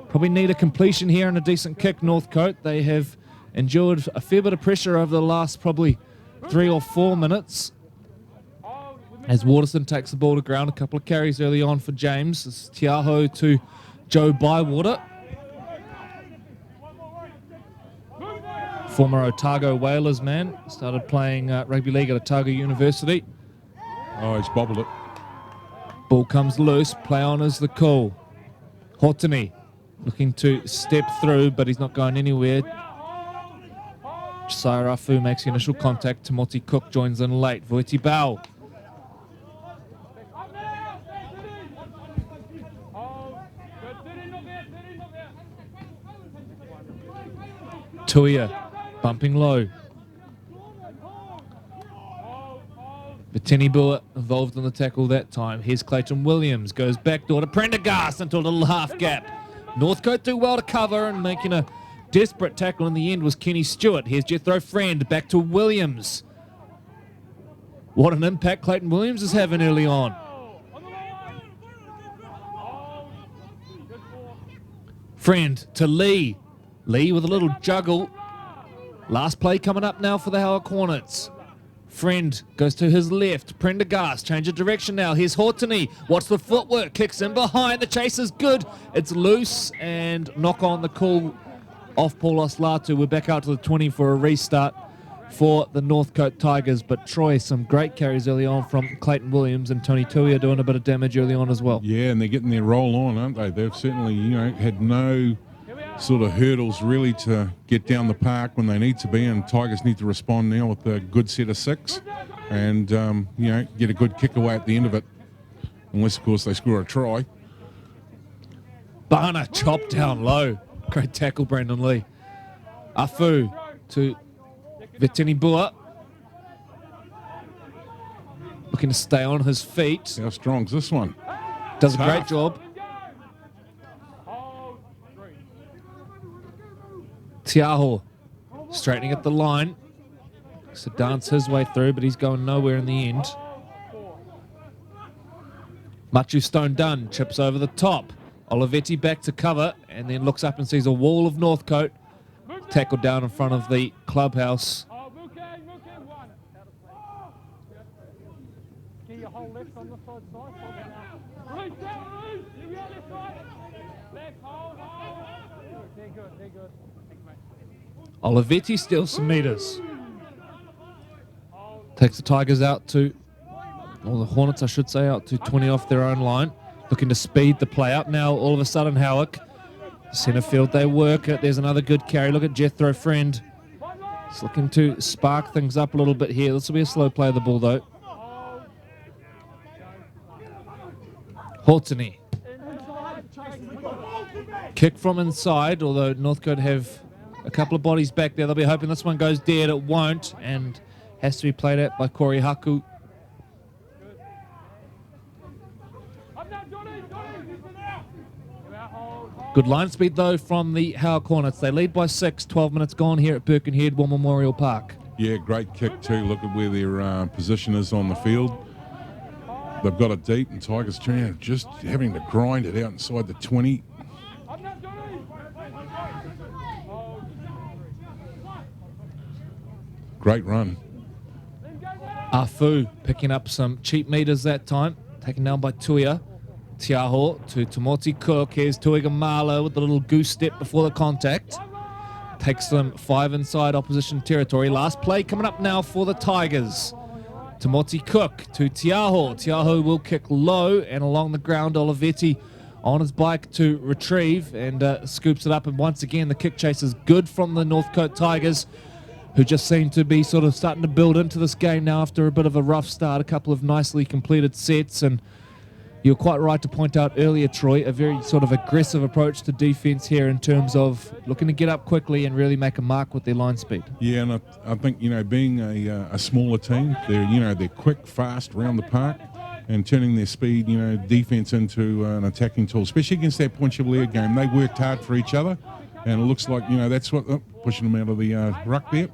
Probably need a completion here and a decent kick, Northcote. They have endured a fair bit of pressure over the last probably 3 or 4 minutes. As Waterson takes the ball to ground, a couple of carries early on for James. It's Tiaho to Joe Bywater. Former Otago Whalers man. Started playing rugby league at Otago University. Oh, he's bobbled it. Ball comes loose. Play on is the call. Hortony looking to step through, but he's not going anywhere. Sairafu makes the initial contact. Timothy Cook joins in late. Voiti Bao. Tuia bumping low. Vitini involved in the tackle that time. Here's Clayton Williams. Goes backdoor to Prendergast into a little half gap. Northcote do well to cover, and making a desperate tackle in the end was Kenny Stewart. Here's Jethro Friend. Back to Williams. What an impact Clayton Williams is having early on. Friend to Lee. Lee with a little juggle. Last play coming up now for the Howick Hornets. Friend goes to his left. Prendergast, change of direction now. Here's Hortony. Watch the footwork. Kicks in behind. The chase is good. It's loose, and knock on the call off Paulos Latu. We're back out to the 20 for a restart. for the Northcote Tigers. But Troy, some great carries early on from Clayton Williams, and Tony Tui are doing a bit of damage early on as well. Yeah, and they're getting their roll on, aren't they? They've certainly, had no sort of hurdles really to get down the park when they need to be, and Tigers need to respond now with a good set of 6 and, get a good kick away at the end of it, unless, of course, they score a try. Barner chopped down low. Great tackle, Brandon Lee. Afu to Vitini Bua. Looking to stay on his feet. How strong's this one? Does a Tough. great job. Tiaho straightening at the line. So dance his way through, but he's going nowhere in the end. Machu Stone done. Chips over the top. Olivetti back to cover and then looks up and sees a wall of Northcote. Tackled down in front of the clubhouse. Olivetti steals some meters. Takes the Tigers out to, or the Hornets I should say, out to 20 off their own line. Looking to speed the play up now. All of a sudden Howick. Centre field they work it. There's another good carry. Look at Jethro Friend. He's looking to spark things up a little bit here. This will be a slow play of the ball though. Hortony. Kick from inside, although Northcote have a couple of bodies back there. They'll be hoping this one goes dead. It won't, and has to be played out by Corey Haku. Good line speed, though, from the Howick Hornets. They lead by 6, 12 minutes gone here at Birkenhead War Memorial Park. Yeah, great kick too. Look at where their position is on the field. They've got it deep, and Tigers just having to grind it out inside the 20. Great run. Afu picking up some cheap meters that time. Taken down by Tuia. Tiaho to Tamoti Cook. Here's Tuigamala with the little goose step before the contact. Takes them 5 inside opposition territory. Last play coming up now for the Tigers. Tamoti Cook to Tiaho. Tiaho will kick low and along the ground. Olivetti on his bike to retrieve and scoops it up. And once again, the kick chase is good from the Northcote Tigers, who just seem to be sort of starting to build into this game now after a bit of a rough start. A couple of nicely completed sets, and you're quite right to point out earlier, Troy, a very sort of aggressive approach to defence here in terms of looking to get up quickly and really make a mark with their line speed. Yeah, and I think, being a smaller team, they're quick, fast around the park and turning their speed, defence into an attacking tool, especially against that Point Chevalier game. They worked hard for each other, and it looks like, that's what, pushing them out of the ruck there,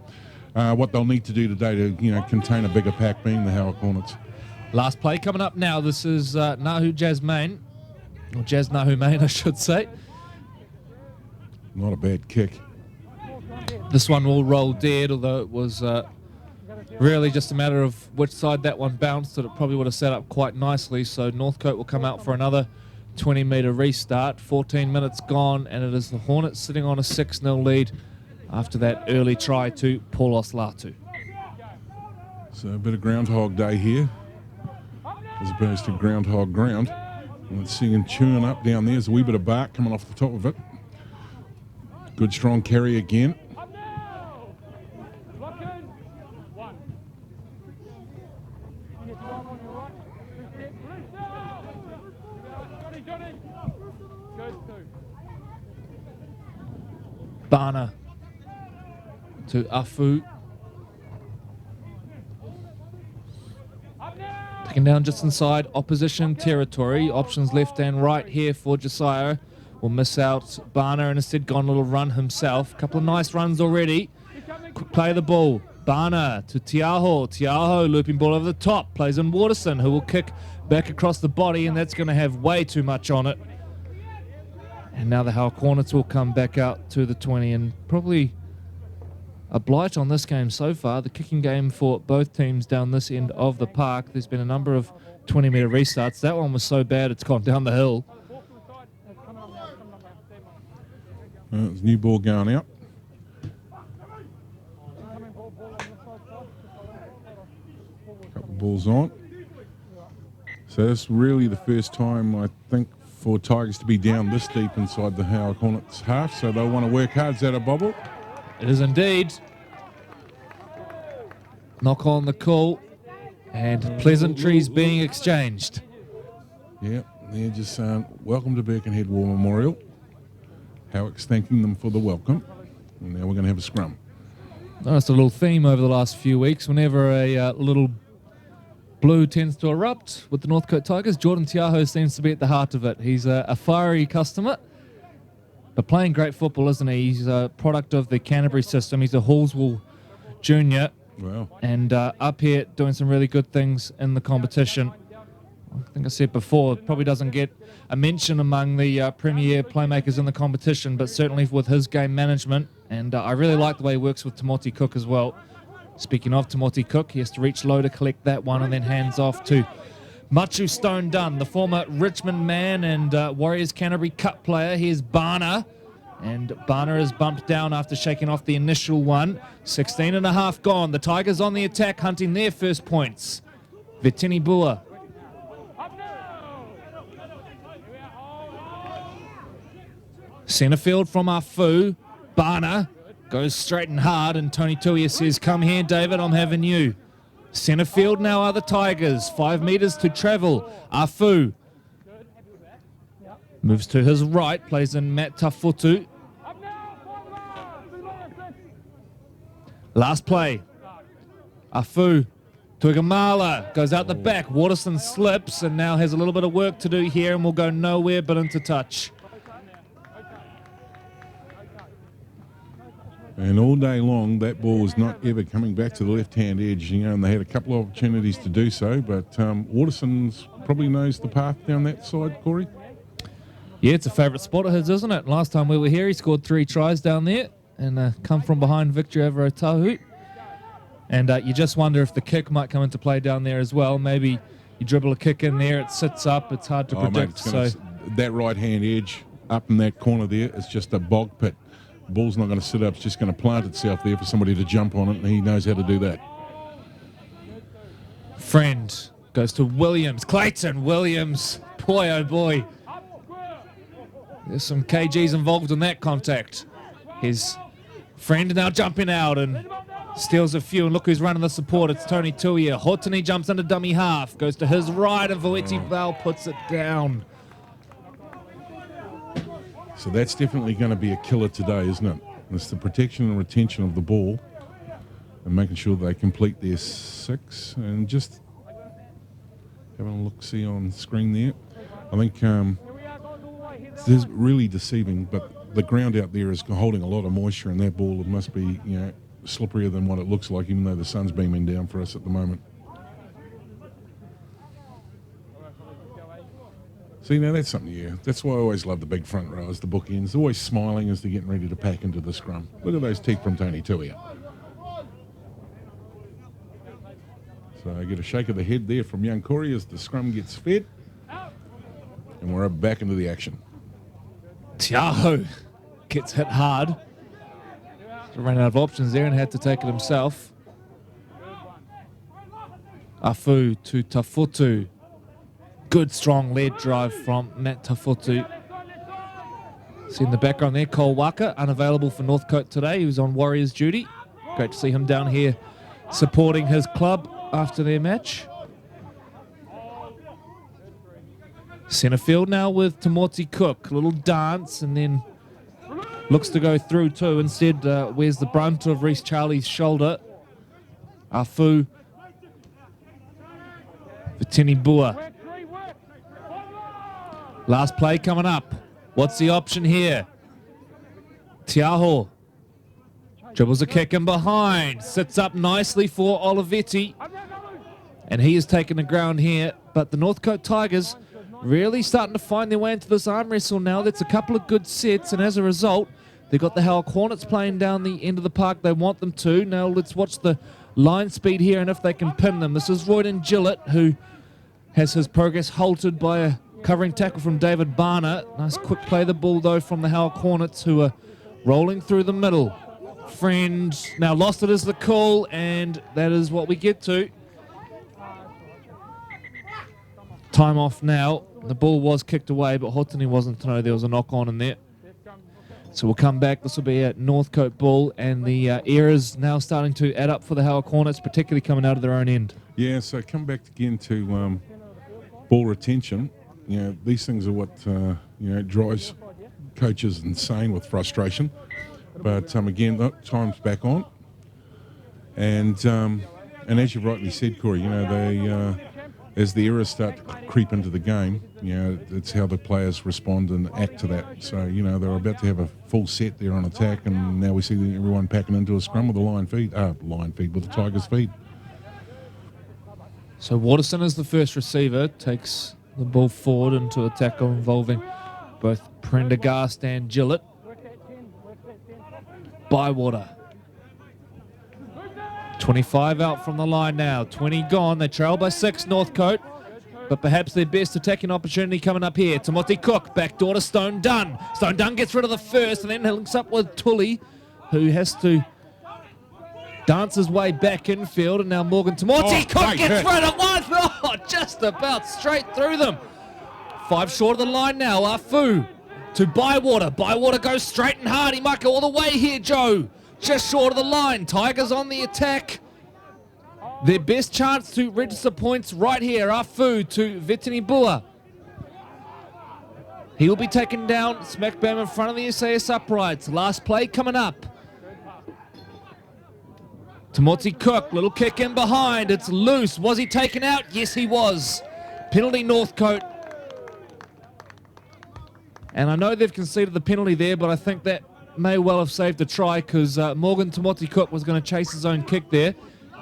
what they'll need to do today to, contain a bigger pack, being the Howick Hornets. Last play coming up now. This is Nahu Jasmine, or Jazz Nahu Main, I should say. Not a bad kick. This one will roll dead, although it was really just a matter of which side that one bounced. That it probably would have set up quite nicely. So Northcote will come out for another 20-metre restart. 14 minutes gone, and it is the Hornets sitting on a 6-0 lead after that early try to Paulos Latu. So a bit of Groundhog Day here, as opposed to Groundhog Ground. And let's see him churn up down there. There's a wee bit of bark coming off the top of it. Good strong carry again. Barner to Afu. Taken down just inside opposition territory. Options left and right here for Josiah. Will miss out Barner and instead gone a little run himself. A couple of nice runs already. Quick play of the ball. Barner to Tiaho. Tiaho looping ball over the top. Plays in Waterson, who will kick back across the body, and that's going to have way too much on it. And now the Howick Hornets will come back out to the 20, and probably a blight on this game so far. The kicking game for both teams down this end of the park. There's been a number of 20-metre restarts. That one was so bad it's gone down the hill. There's new ball going out. Couple balls on. So that's really the first time, I think, for Tigers to be down this deep inside the Howick Hornets half, so they'll want to work hard. Is that a bobble? It is indeed. Knock on the call, and pleasantries being exchanged. Yeah, they're just saying, welcome to Birkenhead War Memorial. Howick's thanking them for the welcome. And now we're going to have a scrum. Noticed a little theme over the last few weeks. Whenever a little blue tends to erupt with the Northcote Tigers, Jordan Tiaho seems to be at the heart of it. He's a fiery customer, but playing great football, isn't he? He's a product of the Canterbury system. He's a Hallswell junior. Wow. And up here doing some really good things in the competition. I think I said before, probably doesn't get a mention among the premier playmakers in the competition, but certainly with his game management. And I really like the way he works with Timothy Cook as well. Speaking of Timothy Cook, he has to reach low to collect that one and then hands off to Machu Stone Dunn, the former Richmond man and Warriors Canterbury Cup player. Here's Barner. And Barner is bumped down after shaking off the initial one. 16 and a half gone. The Tigers on the attack, hunting their first points. Vitini Bua. Centre field from Afu. Barner goes straight and hard, and Tony Tuia says, come here, David, I'm having you. Centre field now are the Tigers. 5 metres to travel. Afu moves to his right, plays in Matt Tafutu. Last play. Afu to Gamala, goes out the back. Waterson slips and now has a little bit of work to do here and will go nowhere but into touch. And all day long, that ball was not ever coming back to the left-hand edge, and they had a couple of opportunities to do so, but Waterson's probably knows the path down that side, Corey. Yeah, it's a favourite spot of his, isn't it? Last time we were here, he scored 3 tries down there and come from behind victory over Otahu. And you just wonder if the kick might come into play down there as well. Maybe you dribble a kick in there, it sits up, it's hard to predict. Mate, that right-hand edge up in that corner there, it's just a bog pit. The ball's not going to sit up, it's just going to plant itself there for somebody to jump on it, and he knows how to do that. Friend goes to Williams. Clayton Williams. Boy, oh boy. There's some kgs involved in that contact. His friend now jumping out and steals a few. And look who's running the support. It's Tony Tuia. Hotani jumps into dummy half. Goes to his right, and Voeti Val puts it down. So that's definitely going to be a killer today, isn't it? It's the protection and retention of the ball and making sure they complete their 6. And just having a look-see on screen there. I think it's really deceiving, but the ground out there is holding a lot of moisture, and that ball must be, slipperier than what it looks like, even though the sun's beaming down for us at the moment. See, now that's something, that's why I always love the big front rowers, the bookends. They're always smiling as they're getting ready to pack into the scrum. Look at those teeth from Tony Tuia. So I get a shake of the head there from young Corey as the scrum gets fed. And we're back into the action. Tiaho gets hit hard. Ran out of options there and had to take it himself. Afu to Tafutu. Good strong lead drive from Matt Tafutu. See in the background there, Cole Waka, unavailable for Northcote today. He was on Warriors duty. Great to see him down here supporting his club after their match. Centre field now with Timothy Cook. A little dance and then looks to go through too. Instead, wears the brunt of Reece Charlie's shoulder. Afu. Vitini Bua. Last play coming up. What's the option here? Tiaho. Dribbles a kick in behind. Sits up nicely for Olivetti. And he has taken the ground here. But the Northcote Tigers really starting to find their way into this arm wrestle now. That's a couple of good sets. And as a result, they've got the Howick Hornets playing down the end of the park. They want them to. Now let's watch the line speed here and if they can pin them. This is Royden Gillett, who has his progress halted by a covering tackle from David Barner. Nice quick play of the ball, though, from the Howick Hornets, who are rolling through the middle. Friend now lost it as the call, and that is what we get to. Time off now. The ball was kicked away, but Hotini wasn't to know there was a knock on in there. So we'll come back. This will be a Northcote ball, and the errors now starting to add up for the Howick Hornets, particularly coming out of their own end. Yeah, so come back again to ball retention. You know, these things are what drives coaches insane with frustration. But again, time's back on, and as you rightly said, Corey, you know, they as the errors start to creep into the game, you know, it's how the players respond and act to that. So, you know, they're about to have a full set there on attack, and now we see everyone packing into a scrum with a lion feed with the Tigers feed. So Waterson is the first receiver, takes the ball forward into a tackle involving both Prendergast and Gillett. Bywater. 25 out from the line now, 20 gone. They trail by 6, Northcote, but perhaps their best attacking opportunity coming up here. Timothy Cook, backdoor to Stone Dunn. Stone Dunn gets rid of the first and then links up with Tully, who has to dance his way back infield, and now Morgan Timothy Cook gets rid of one. Oh, just about straight through them. 5 short of the line now. Afu to Bywater. Bywater goes straight and hard. He might go all the way here, Joe. Just short of the line. Tigers on the attack. Their best chance to register points right here. Afu to Vetinibua. He will be taken down smack bam in front of the SAS uprights. Last play coming up. Timothy Cook, little kick in behind. It's loose. Was he taken out? Yes, he was. Penalty Northcote. And I know they've conceded the penalty there, but I think that may well have saved a try, because Morgan Timothy Cook was going to chase his own kick there.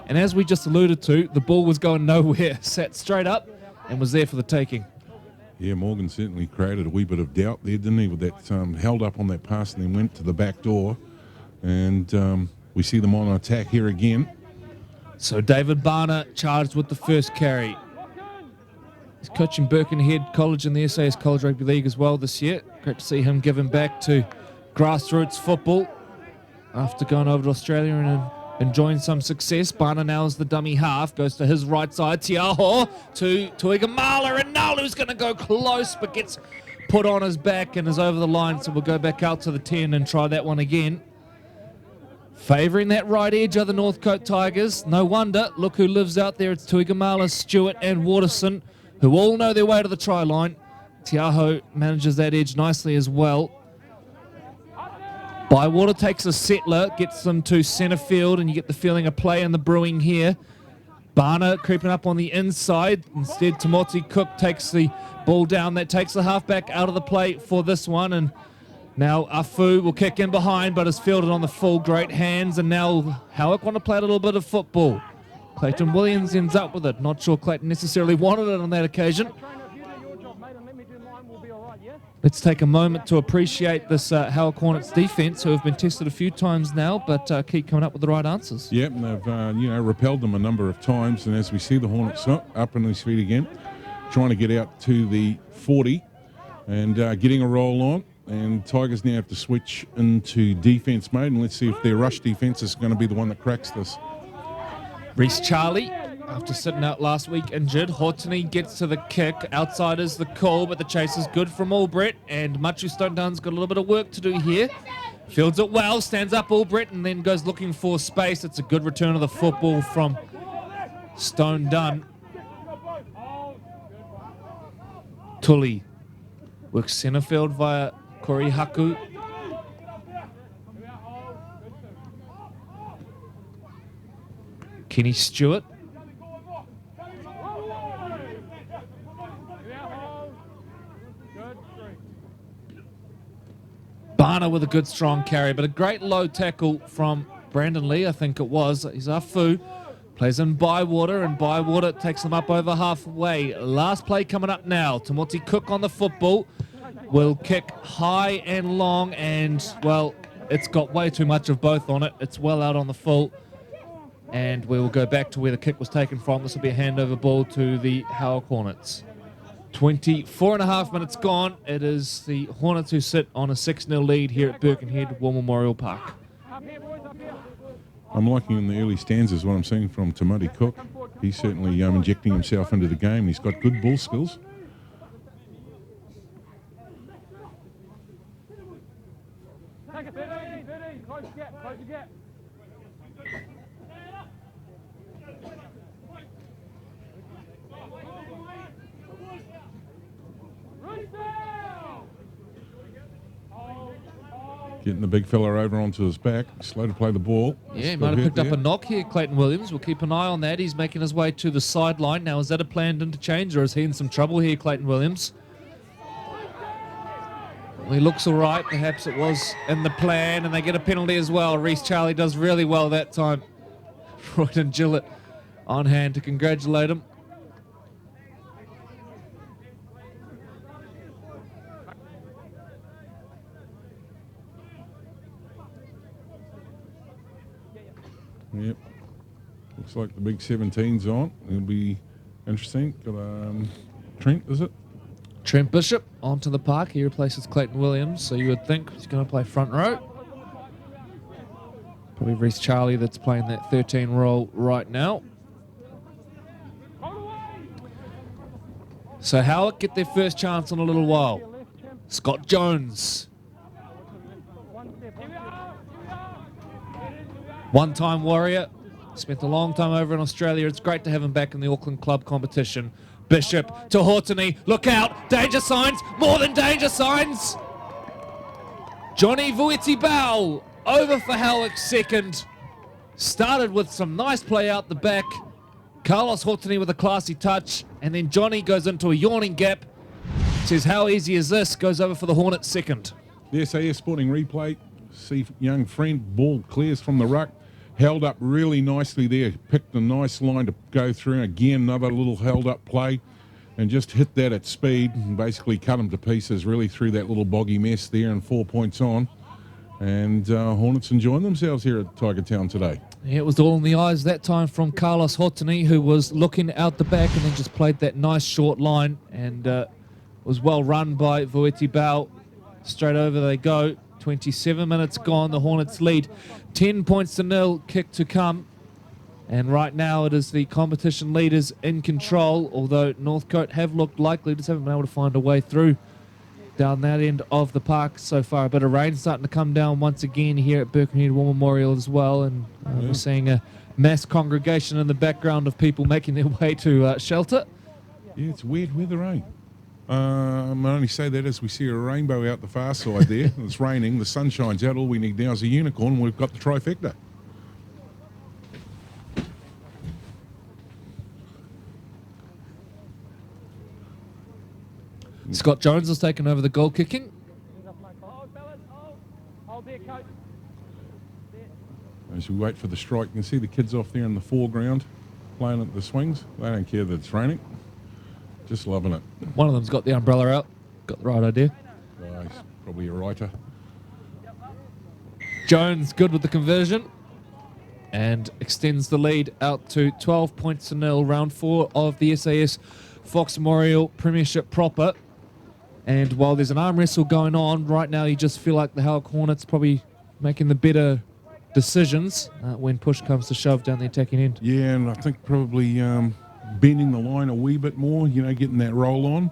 And as we just alluded to, the ball was going nowhere. Sat straight up and was there for the taking. Yeah, Morgan certainly created a wee bit of doubt there, didn't he, with that held up on that pass and then went to the back door. And we see them on attack here again. So David Barner charged with the first carry. He's coaching Birkenhead College in the SAS College Rugby League as well this year. Great to see him giving back to grassroots football after going over to Australia and enjoying some success. Barner now is the dummy half, goes to his right side. Tiaho to Tuigamala, and Nalu's going to go close but gets put on his back and is over the line, so we'll go back out to the 10 and try that one again. Favouring that right edge are the Northcote Tigers. No wonder. Look who lives out there. It's Tuigamala, Stewart and Waterson, who all know their way to the try line. Tiaho manages that edge nicely as well. Bywater takes a settler, gets them to centre field, and you get the feeling of play in the brewing here. Barner creeping up on the inside. Instead, Timothy Cook takes the ball down. That takes the halfback out of the play for this one. And now Afu will kick in behind, but is fielded on the full. Great hands. And now Howick want to play a little bit of football. Clayton Williams ends up with it. Not sure Clayton necessarily wanted it on that occasion. Let's take a moment to appreciate this Howick Hornets defence, who have been tested a few times now, but keep coming up with the right answers. Yep, and they've repelled them a number of times, and as we see the Hornets up on his feet again, trying to get out to the 40 and getting a roll on, and Tigers now have to switch into defence mode, and let's see if their rush defence is going to be the one that cracks this. Reece Charlie, after sitting out last week injured. Hortony gets to the kick. Outside is the call, but the chase is good from Albrecht. And Machu Stone Dunn's got a little bit of work to do here. Fields it well, stands up Albrecht, and then goes looking for space. It's a good return of the football from Stone Dunn. Tully works centre field via Kori Haku. Kenny Stewart. Barner with a good strong carry, but a great low tackle from Brandon Lee, I think it was. He's Afu, plays in Bywater, and Bywater takes him up over halfway. Last play coming up now. Timothy Cook on the football. Will kick high and long, and, well, it's got way too much of both on it. It's well out on the full. And we will go back to where the kick was taken from. This will be a handover ball to the Howick Hornets. 24 and a half minutes gone. It is the Hornets who sit on a 6-0 lead here at Birkenhead War Memorial Park. I'm liking in the early stanzas what I'm seeing from Timothy Cook. He's certainly injecting himself into the game. He's got good ball skills. Getting the big fella over onto his back. Slow to play the ball. Yeah, he might have picked up a knock here, Clayton Williams. We'll keep an eye on that. He's making his way to the sideline. Now, is that a planned interchange, or is he in some trouble here, Clayton Williams? Well, he looks all right. Perhaps it was in the plan, and they get a penalty as well. Reece Charlie does really well that time. Royden Gillett on hand to congratulate him. Yep. Looks like the big 17's on. It'll be interesting. Got Trent, is it? Trent Bishop onto the park. He replaces Clayton Williams, so you would think he's going to play front row. Probably Reece Charlie that's playing that 13 role right now. So Howick get their first chance in a little while. Scott Jones. One-time warrior. Spent a long time over in Australia. It's great to have him back in the Auckland club competition. Bishop to Hortony. Look out. Danger signs. More than danger signs. Johnny Vuiti-Bao over for Howick second. Started with some nice play out the back. Carlos Hortony with a classy touch. And then Johnny goes into a yawning gap. Says, how easy is this? Goes over for the Hornets second. The SAS Sporting replay. See young friend. Ball clears from the ruck. Held up really nicely there. Picked a nice line to go through. Again, another little held up play. And just hit that at speed. And basically cut him to pieces really through that little boggy mess there, and 4 points on. And Hornets enjoying themselves here at Tiger Town today. Yeah, it was all in the eyes that time from Carlos Hortony, who was looking out the back and then just played that nice short line, and was well run by Vuiti-Bao. Straight over they go. 27 minutes gone. The Hornets lead 10 points to nil. Kick to come. And right now it is the competition leaders in control, although Northcote have looked likely, just haven't been able to find a way through down that end of the park so far. A bit of rain starting to come down once again here at Birkenhead War Memorial as well, and we're seeing a mass congregation in the background of people making their way to shelter. Yeah, it's weird weather, eh? I only say that as we see a rainbow out the far side there. It's raining, the sun shines out. All we need now is a unicorn. We've got the trifecta. Scott Jones has taken over the goal kicking. As we wait for the strike, you can see the kids off there in the foreground playing at the swings. They don't care that it's raining. Just loving it. One of them's got the umbrella out. Got the right idea. He's probably a writer. Jones good with the conversion and extends the lead out to 12 points to nil. Round 4 of the SAS Fox Memorial Premiership proper. And while there's an arm wrestle going on, right now you just feel like the Howick Hornets probably making the better decisions when push comes to shove down the attacking end. Yeah, and I think probably bending the line a wee bit more, getting that roll on.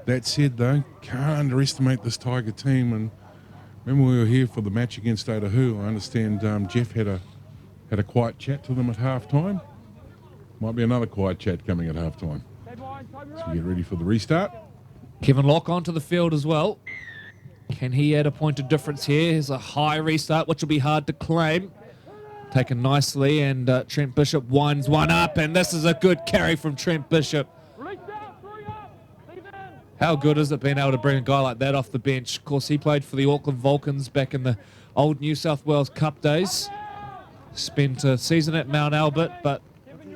That said, though, can't underestimate this Tiger team. And remember we were here for the match against Otahu. I understand Jeff had a quiet chat to them at halftime. Might be another quiet chat coming at halftime. So we get ready for the restart. Kevin Locke onto the field as well. Can he add a point of difference here? Here's a high restart, which will be hard to claim. Taken nicely, and Trent Bishop winds one up, and this is a good carry from Trent Bishop. How good is it being able to bring a guy like that off the bench? Of course, he played for the Auckland Vulcans back in the old New South Wales Cup days. Spent a season at Mount Albert, but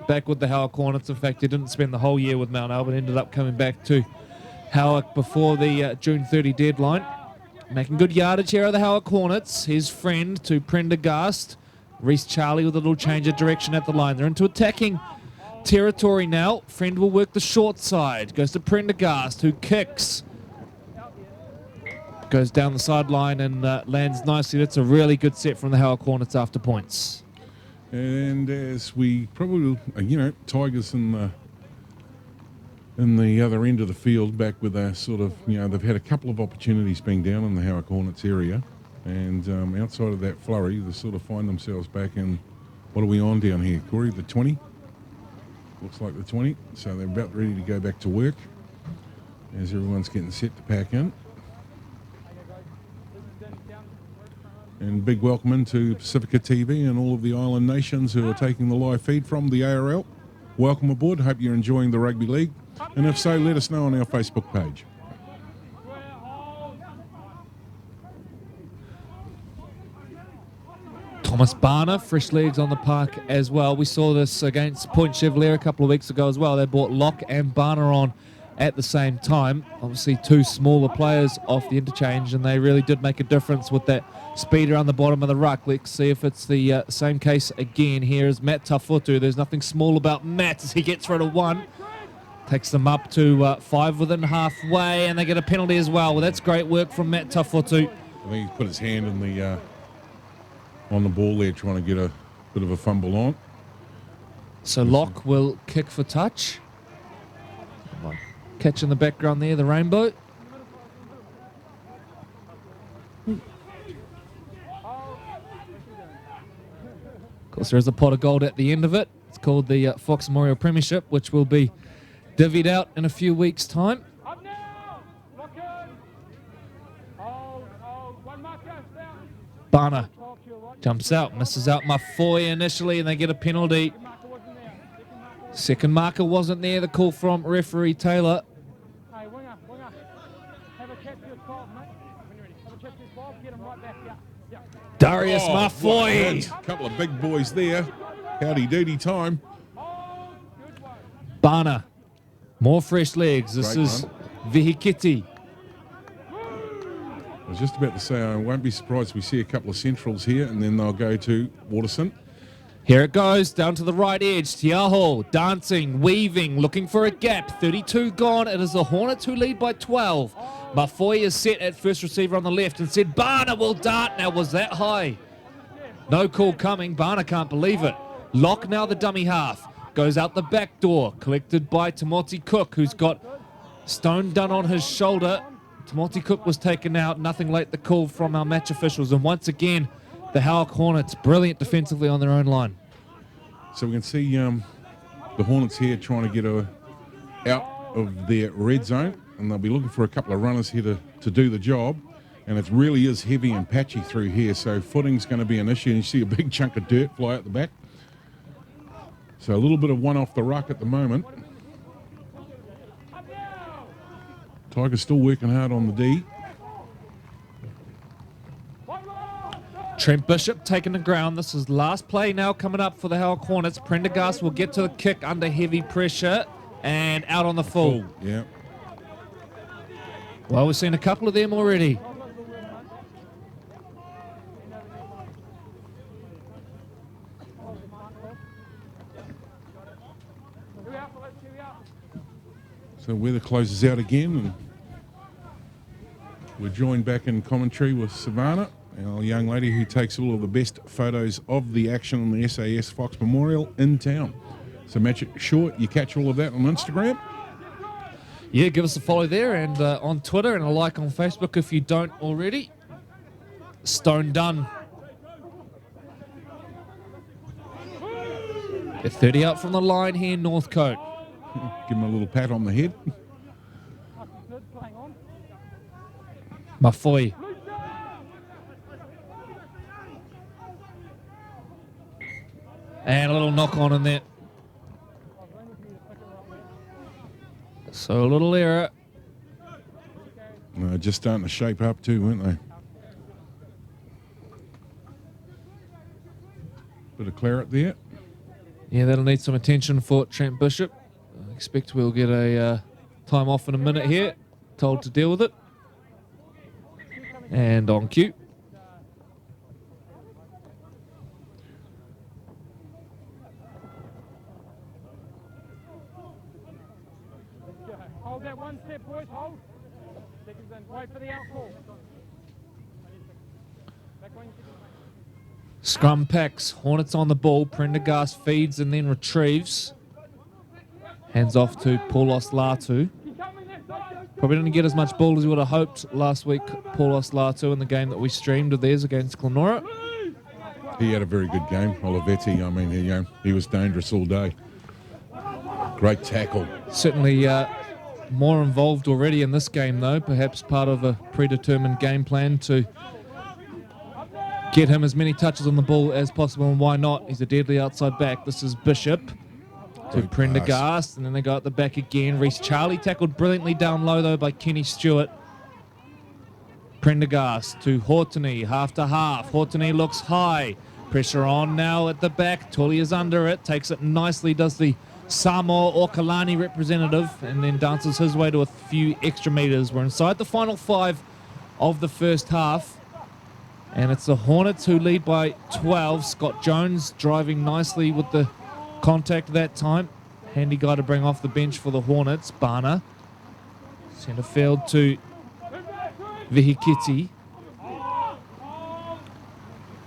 back with the Howick Hornets. In fact, he didn't spend the whole year with Mount Albert, ended up coming back to Howick before the June 30 deadline. Making good yardage here are the Howick Hornets. His friend to Prendergast. Reece Charlie with a little change of direction at the line. They're into attacking territory now. Friend will work the short side. Goes to Prendergast, who kicks. Goes down the sideline and lands nicely. That's a really good set from the Howick Hornets after points. And as we probably, Tigers in the other end of the field, back with a sort of, they've had a couple of opportunities being down in the Howick Hornets area. And outside of that flurry, they sort of find themselves back in, what are we on down here, Corey? The 20? Looks like the 20. So they're about ready to go back to work as everyone's getting set to pack in. And big welcome into Pacifica TV and all of the island nations who are taking the live feed from the ARL. Welcome aboard. Hope you're enjoying the rugby league. And if so, let us know on our Facebook page. Thomas Barner, fresh legs on the park as well. We saw this against Point Chevalier a couple of weeks ago as well. They brought Locke and Barner on at the same time. Obviously two smaller players off the interchange, and they really did make a difference with that speed around the bottom of the ruck. Let's see if it's the same case again. Here is Matt Tafutu. There's nothing small about Matt as he gets rid of one. Takes them up to 5 within halfway, and they get a penalty as well. Well, that's great work from Matt Tafutu. I think he's put his hand in the on the ball there, trying to get a bit of a fumble on. So Locke will kick for touch. Catch in the background there, the rainbow. Of course, there is a pot of gold at the end of it. It's called the Fox Memorial Premiership, which will be divvied out in a few weeks' time. Barner jumps out, misses out Mafoy initially, and they get a penalty. Second marker wasn't there, the call from referee Taylor. Darius Mafoy. A couple of big boys there. Howdy doody time. Barner. More fresh legs. This Great is one. Vihikiti. I was just about to say, I won't be surprised if we see a couple of centrals here, and then they'll go to Waterson. Here it goes, down to the right edge. Tiaho dancing, weaving, looking for a gap. 32 gone. It is the Hornets who lead by 12. Mafoy is set at first receiver on the left and said, Barner will dart. Now, was that high? No call coming. Barner can't believe it. Locke now the dummy half. Goes out the back door. Collected by Timothy Cook, who's got stone done on his shoulder. Timothy Cook was taken out. Nothing late the call from our match officials. And once again, the Howick Hornets, brilliant defensively on their own line. So we can see the Hornets here trying to get out of their red zone, and they'll be looking for a couple of runners here to do the job. And it really is heavy and patchy through here, so footing's going to be an issue. And you see a big chunk of dirt fly out the back. So a little bit of one off the ruck at the moment. Tigers still working hard on the D. Trent Bishop taking the ground. This is last play now coming up for the Howick Hornets. Prendergast will get to the kick under heavy pressure and out on the full. Yeah. Well, we've seen a couple of them already. So weather closes out again, and we're joined back in commentary with Savannah, our young lady who takes all of the best photos of the action on the SAS Fox Memorial in town. So make sure you catch all of that on Instagram. Yeah, give us a follow there and on Twitter and a like on Facebook if you don't already. Stone done. They're 30 out from the line here in Northcote. Give him a little pat on the head. Mafoy. And a little knock on in there. So a little error. Just starting to shape up too, weren't they? Bit of claret there. Yeah, that'll need some attention for Trent Bishop. I expect we'll get a time off in a minute here. Told to deal with it. And on cue. Hold that one step, boys, hold. Seconds in, wait for the outfall. Scrum packs. Hornets on the ball. Prendergast feeds and then retrieves. Hands off to Paulos Latu. Probably didn't get as much ball as we would have hoped last week, Paulos Latu, in the game that we streamed of theirs against Glenora. He had a very good game, Olivetti. I mean, he was dangerous all day. Great tackle. Certainly more involved already in this game, though. Perhaps part of a predetermined game plan to get him as many touches on the ball as possible, and why not? He's a deadly outside back. This is Bishop to Prendergast, and then they go at the back again. Reece Charlie tackled brilliantly down low, though, by Kenny Stewart. Prendergast to Hortony, half to half. Hortony looks high. Pressure on now at the back. Tully is under it, takes it nicely, does the Samoa or Kalani representative, and then dances his way to a few extra meters. We're inside the final 5 of the first half, and it's the Hornets who lead by 12. Scott Jones driving nicely with the contact that time. Handy guy to bring off the bench for the Hornets. Barner. Centre field to Vihikiti.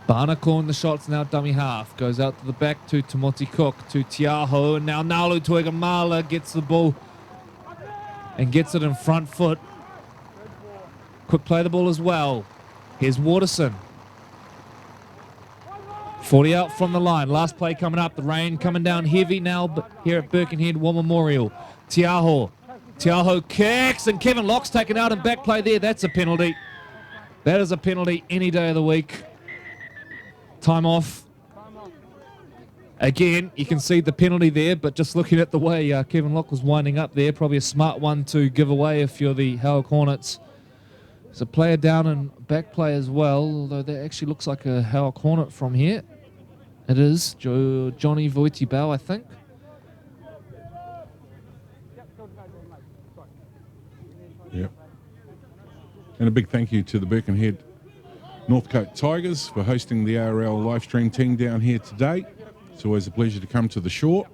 Barner calling the shots now, dummy half. Goes out to the back to Timoti Cook, to Tiaho, and now Nalu Tuigamala gets the ball and gets it in front foot. Quick play the ball as well. Here's Waterson. 40 out from the line. Last play coming up. The rain coming down heavy now here at Birkenhead War Memorial. Tiaho. Tiaho kicks, and Kevin Locke's taken out in back play there. That's a penalty. That is a penalty any day of the week. Time off. Again, you can see the penalty there, but just looking at the way Kevin Locke was winding up there, probably a smart one to give away if you're the Howick Hornets. There's a player down in back play as well, although that actually looks like a Howick Hornet from here. It is Johnny Vuitibao, I think. Yep. And a big thank you to the Birkenhead Northcote Tigers for hosting the ARL live stream team down here today. It's always a pleasure to come to the shore.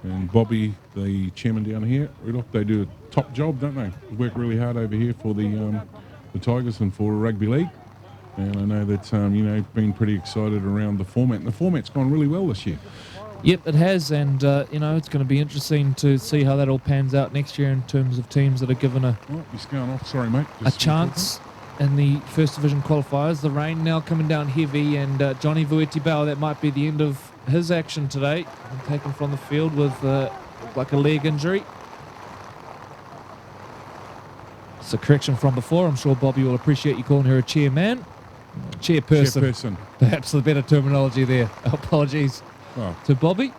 And Bobby, the chairman down here, Rudolph, they do a top job, don't they? They work really hard over here for the Tigers and for rugby league. And I know that, been pretty excited around the format. And the format's gone really well this year. Yep, it has, and it's going to be interesting to see how that all pans out next year in terms of teams that are given a He's going off. Sorry, mate. a chance in the First Division qualifiers. The rain now coming down heavy, and Johnny Vuitibao, that might be the end of his action today. And taken from the field with like a leg injury. It's a correction from before. I'm sure Bobby will appreciate you calling her a chairman. Chairperson. Perhaps the better terminology there. Apologies to Bobby.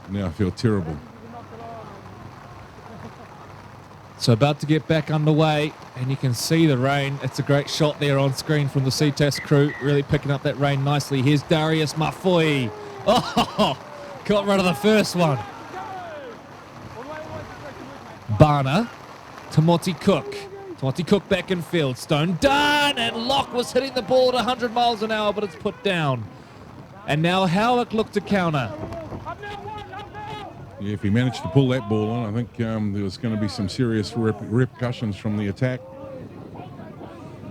Now I feel terrible. So about to get back underway, and you can see the rain. It's a great shot there on screen from the CTAS crew, really picking up that rain nicely. Here's Darius Mafoi. Oh, got rid of the first one. Barner, Timoti Cook. Timoti Cook back in field. Stone done, and Locke was hitting the ball at 100 miles an hour, but it's put down. And now Howick look to counter. Yeah, if he managed to pull that ball on, I think there was going to be some serious repercussions from the attack.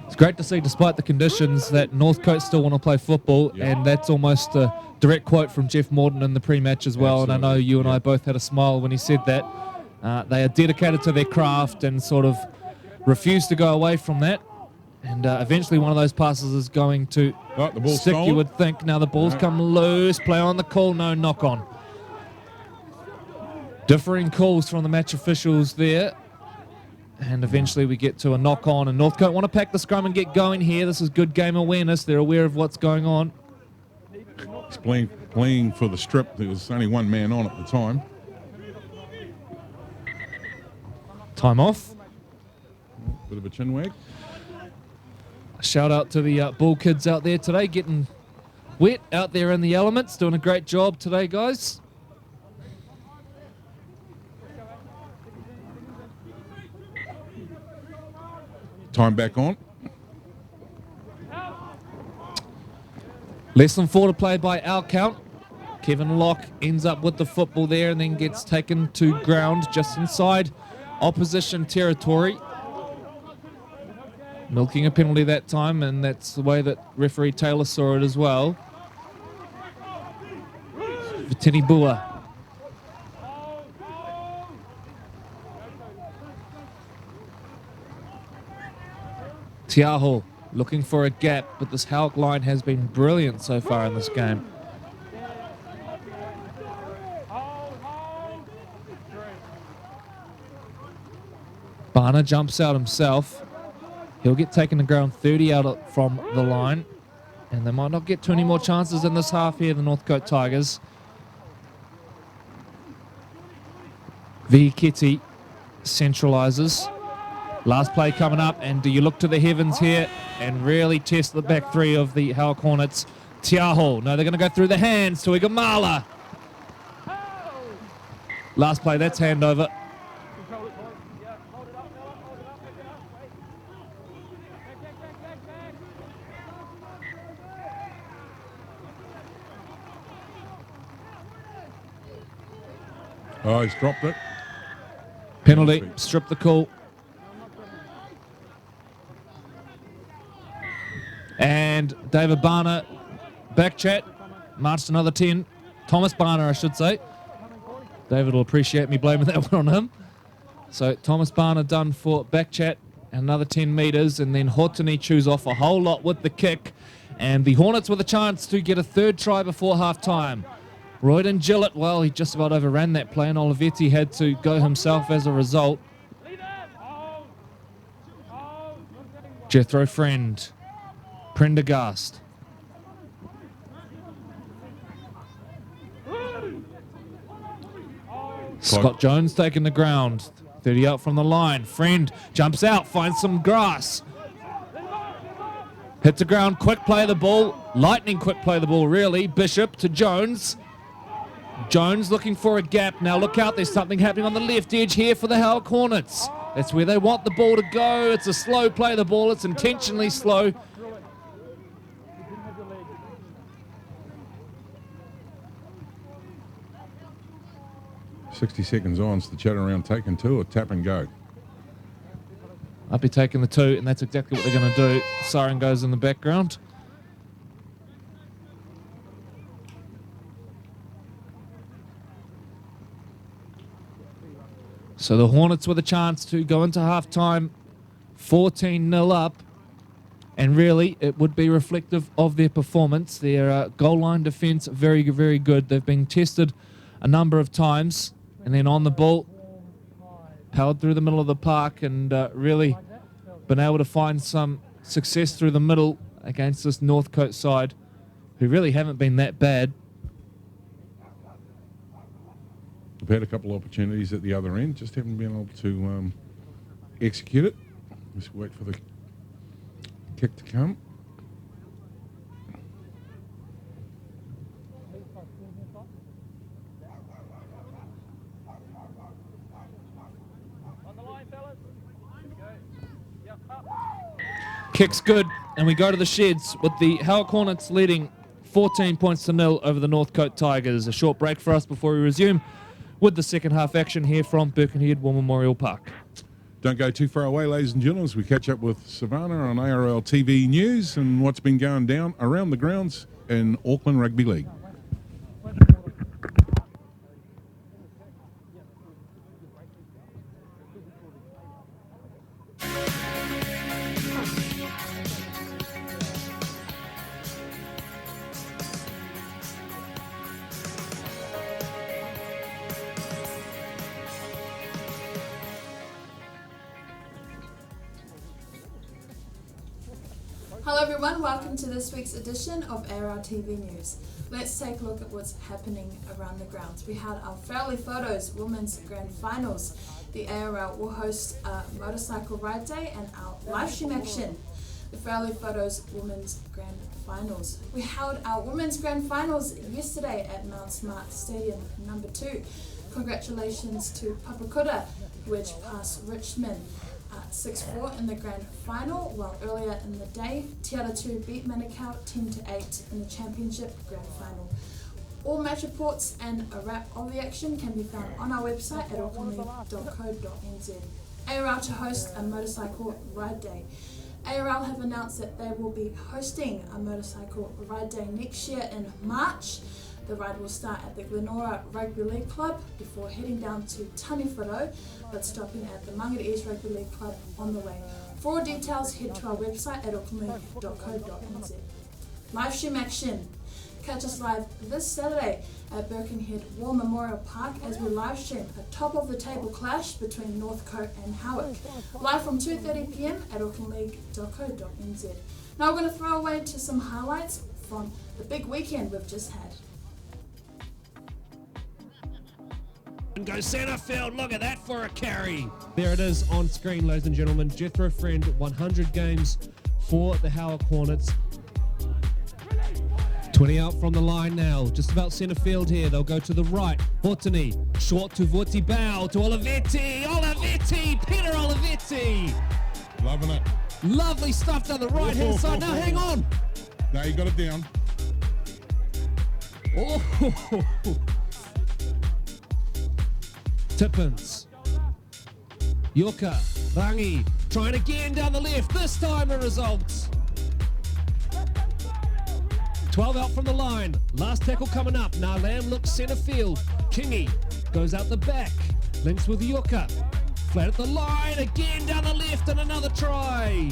It's great to see, despite the conditions, that Northcote still want to play football, and that's almost a direct quote from Jeff Morden in the pre-match as well. Absolutely. And I know you and I both had a smile when he said that. They are dedicated to their craft and sort of refuse to go away from that. And eventually one of those passes is going to the ball's stick, stolen. you would think. Now the ball's come loose. Play on the call, no knock on. Differing calls from the match officials there. And eventually we get to a knock on. And Northcote want to pack the scrum and get going here. This is good game awareness. They're aware of what's going on. He's playing for the strip. There was only one man on at the time. Time off. Bit of a chin wag. Shout out to the Bull kids out there today, getting wet out there in the elements, doing a great job today, guys. Time back on. Less than 4 to play by our count. Kevin Locke ends up with the football there and then gets taken to ground just inside opposition territory. Milking a penalty that time, and that's the way that referee Taylor saw it as well. Vitini Bua. Tiaho looking for a gap, but this Howick line has been brilliant so far in this game. Barner jumps out himself. He'll get taken to ground 30 out from the line, and they might not get too many more chances in this half here, the Northcote Tigers. V. Kitty centralises. Last play coming up, and do you look to the heavens here and really test the back three of the Howick Hornets? Tiaho, no, they're going to go through the hands to Igamala. Last play, that's handover. Oh, he's dropped it. Penalty, strip the call. And David Barner, back chat, marched another 10. Thomas Barner, I should say. David will appreciate me blaming that one on him. So Thomas Barner done for back chat, another 10 metres, and then Hortony chews off a whole lot with the kick. And the Hornets with a chance to get a third try before half-time. Royden Gillett, well, he just about overran that play, and Olivetti had to go himself as a result. Jethro Friend. Prendergast. Scott Jones taking the ground. 30 out from the line. Friend jumps out, finds some grass. Hits the ground, quick play the ball. Lightning quick play the ball, really. Bishop to Jones. Jones looking for a gap. Now look out, there's something happening on the left edge here for the Howick Hornets. That's where they want the ball to go. It's a slow play the ball. It's intentionally slow. "60 seconds on, it's the chat around taking two or tap and go." I'd be taking the two, and that's exactly what they're going to do. Siren goes in the background. So the Hornets with a chance to go into halftime 14-0 up. And really, it would be reflective of their performance. Their goal line defence, very, very good. They've been tested a number of times. And then on the ball, powered through the middle of the park and really been able to find some success through the middle against this Northcote side, who really haven't been that bad. We've had a couple of opportunities at the other end, just haven't been able to execute it. Just wait for the kick to come. Kick's good, and we go to the sheds with the Howick Hornets leading 14 points to 0 over the Northcote Tigers. A short break for us before we resume with the second half action here from Birkenhead War Memorial Park. Don't go too far away, ladies and gentlemen, as we catch up with Savannah on ARL TV News and what's been going down around the grounds in Auckland Rugby League. Hello everyone, welcome to this week's edition of ARL TV News. Let's take a look at what's happening around the grounds. We had our Fairly Photos Women's Grand Finals. The ARL will host a motorcycle ride day and our live stream action. The Fairly Photos Women's Grand Finals. We held our Women's Grand Finals yesterday at Mount Smart Stadium number 2. Congratulations to Papakura, who edged past Richmond 6-4 in the grand final, while earlier in the day, Te Ara 2 beat Manukau 10-8 in the championship grand final. All match reports and a wrap of the action can be found on our website at aucklandleague.co.nz. ARL to host a motorcycle ride day. ARL have announced that they will be hosting a motorcycle ride day next year in March. The ride will start at the Glenora Rugby League Club before heading down to Taniwharo, but stopping at the Mangere East Rugby League Club on the way. For all details, head to our website at aucklandleague.co.nz. Live stream action. Catch us live this Saturday at Birkenhead War Memorial Park as we live stream a top of the table clash between Northcote and Howick. Live from 2:30 p.m. at aucklandleague.co.nz. Now we're going to throw away to some highlights from the big weekend we've just had. And go centre field, look at that for a carry. There it is on screen, ladies and gentlemen. Jethro Friend, 100 games for the Howick Hornets. 20 out from the line now, just about centre field here. They'll go to the right. Hortony, short to Vorti Bow, to Olivetti. Peter Olivetti. Loving it. Lovely stuff down the right-hand side. Now hang on. Now you got it down. Oh. Tippins. Yoka, Rangi, trying again down the left. This time the results. 12 out from the line. Last tackle coming up. Now Lamb looks centre field. Kingy goes out the back. Links with Yoka. Flat at the line. Again down the left and another try.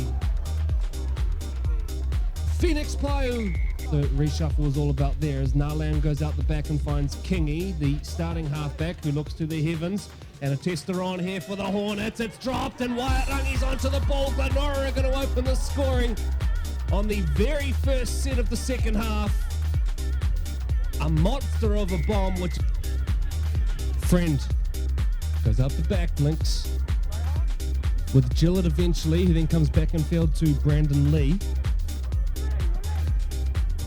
Phoenix Paiu. The reshuffle is all about there as Nalam goes out the back and finds Kingy, the starting halfback, who looks to the heavens. And a tester on here for the Hornets. It's dropped and Wyatt Rangi's onto the ball. Glenora are going to open the scoring on the very first set of the second half. A monster of a bomb, which Friend goes out the back, links with Gillett eventually, who then comes back in field to Brandon Lee.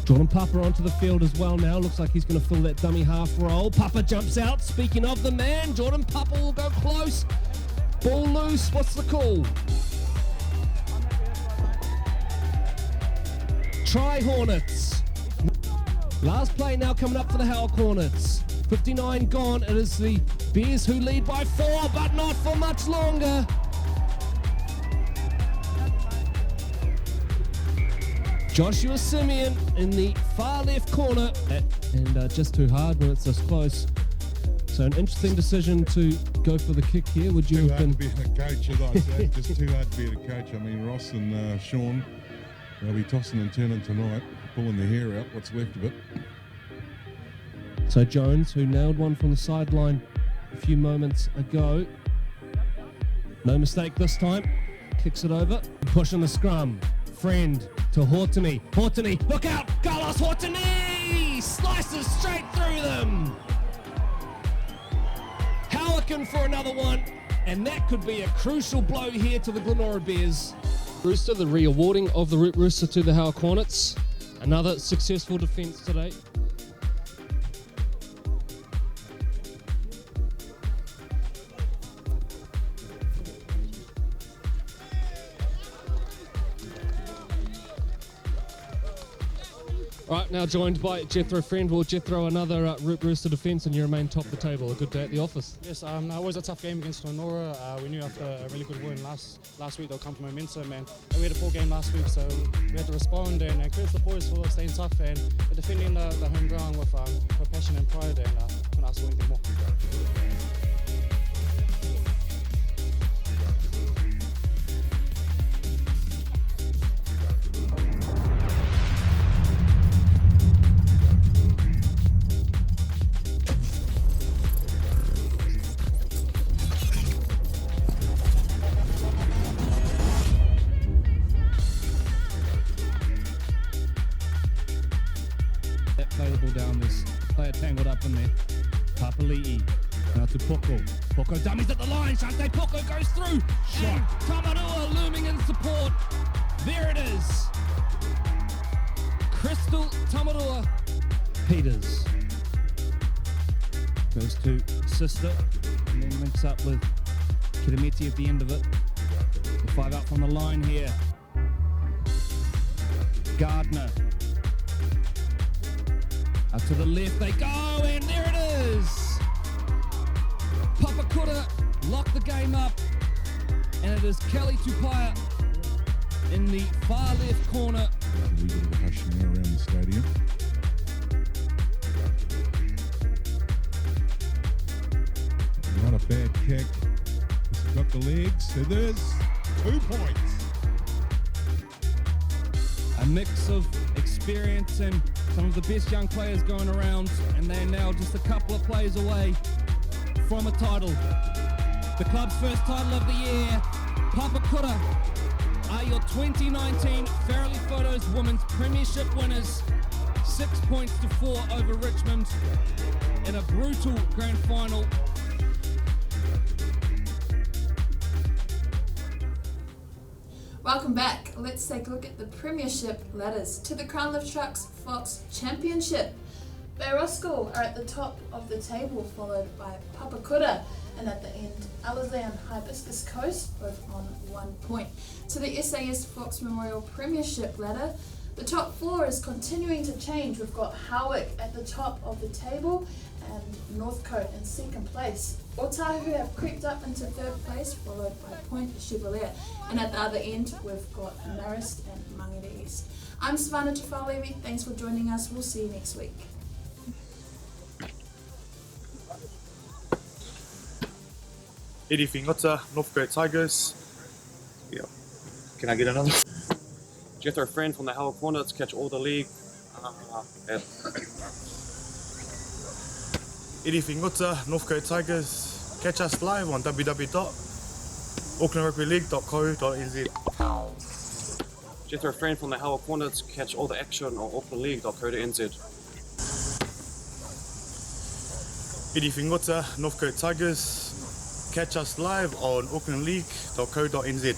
Jordan Papa onto the field as well now. Looks like he's going to fill that dummy half role. Papa jumps out. Speaking of the man, Jordan Papa will go close. Ball loose. What's the call? Try Hornets. Last play now coming up for the Howick Hornets. 59 gone. It is the Bears who lead by 4, but not for much longer. Joshua Simeon in the far left corner, and just too hard when it's this close. So an interesting decision to go for the kick here. Would you Too have hard been? to be a coach, as I say. Just too hard to be a coach. I mean, Ross and Sean, they'll be tossing and turning tonight, pulling their hair out, what's left of it. So Jones, who nailed one from the sideline a few moments ago. No mistake this time. Kicks it over. Pushing the scrum. Friend to Hortony. Hortony, look out! Carlos Hortony! Slices straight through them. Howick for another one. And that could be a crucial blow here to the Glenora Bears. Rooster, the re-awarding of the Root Rooster to the Howick Hornets. Another successful defence today. Right, now joined by Jethro Friend. Well, Jethro, another Root Rooster defence, and you remain top of the table. A good day at the office. Yes, it was a tough game against Glenora. We knew after a really good win last week they'll come from momentum, and we had a poor game last week, so we had to respond. And credit to the boys for staying tough and defending the home ground with passion and pride, and couldn't ask for anything more. Available down this player tangled up in there. Papali'i now to Poko. Poko dummies at the line. Shante Poko goes through. Shot. And Tamarua looming in support. There it is. Crystal Tamarua Peters goes to Sister and then links up with Kiramiti at the end of it. 5 out from the line here. Gardner. Out to the left they go, and there it is! Papakura locked the game up, and it is Kelly Tupaia in the far left corner. A wee bit of a hush now around the stadium. Not a bad kick. It's got the legs. It is 2 points. A mix of experience and some of the best young players going around, and they're now just a couple of players away from a title. The club's first title of the year. Papakura are your 2019 Fairly Photos Women's Premiership winners. 6 points to 4 over Richmond in a brutal grand final. Welcome back. Let's take a look at the Premiership ladders to the Crown Lift Trucks Fox Championship. Bayrosco are at the top of the table, followed by Papakura, and at the end, Alizé and Hibiscus Coast, both on 1 point. To the SAS Fox Memorial Premiership ladder, the top 4 is continuing to change. We've got Howick at the top of the table and Northcote in second place. Otahu have crept up into third place, followed by Point Chevalier. And at the other end, we've got Marist and Mangere East. I'm Savannah Tafalevi. Thanks for joining us. We'll see you next week. Eddie Fingota, Northcote Tigers. Yeah. Can I get another? Jethro Friend from the Howick Hornets catch all the league. Eddie Fingota, Northcote Tigers. Catch us live on www.aucklandrugbyleague.co.nz. Jethro Friend from the Howick Hornets catch all the action on aucklandleague.co.nz. Eddie Fingota, Northcote Tigers. Catch us live on aucklandleague.co.nz.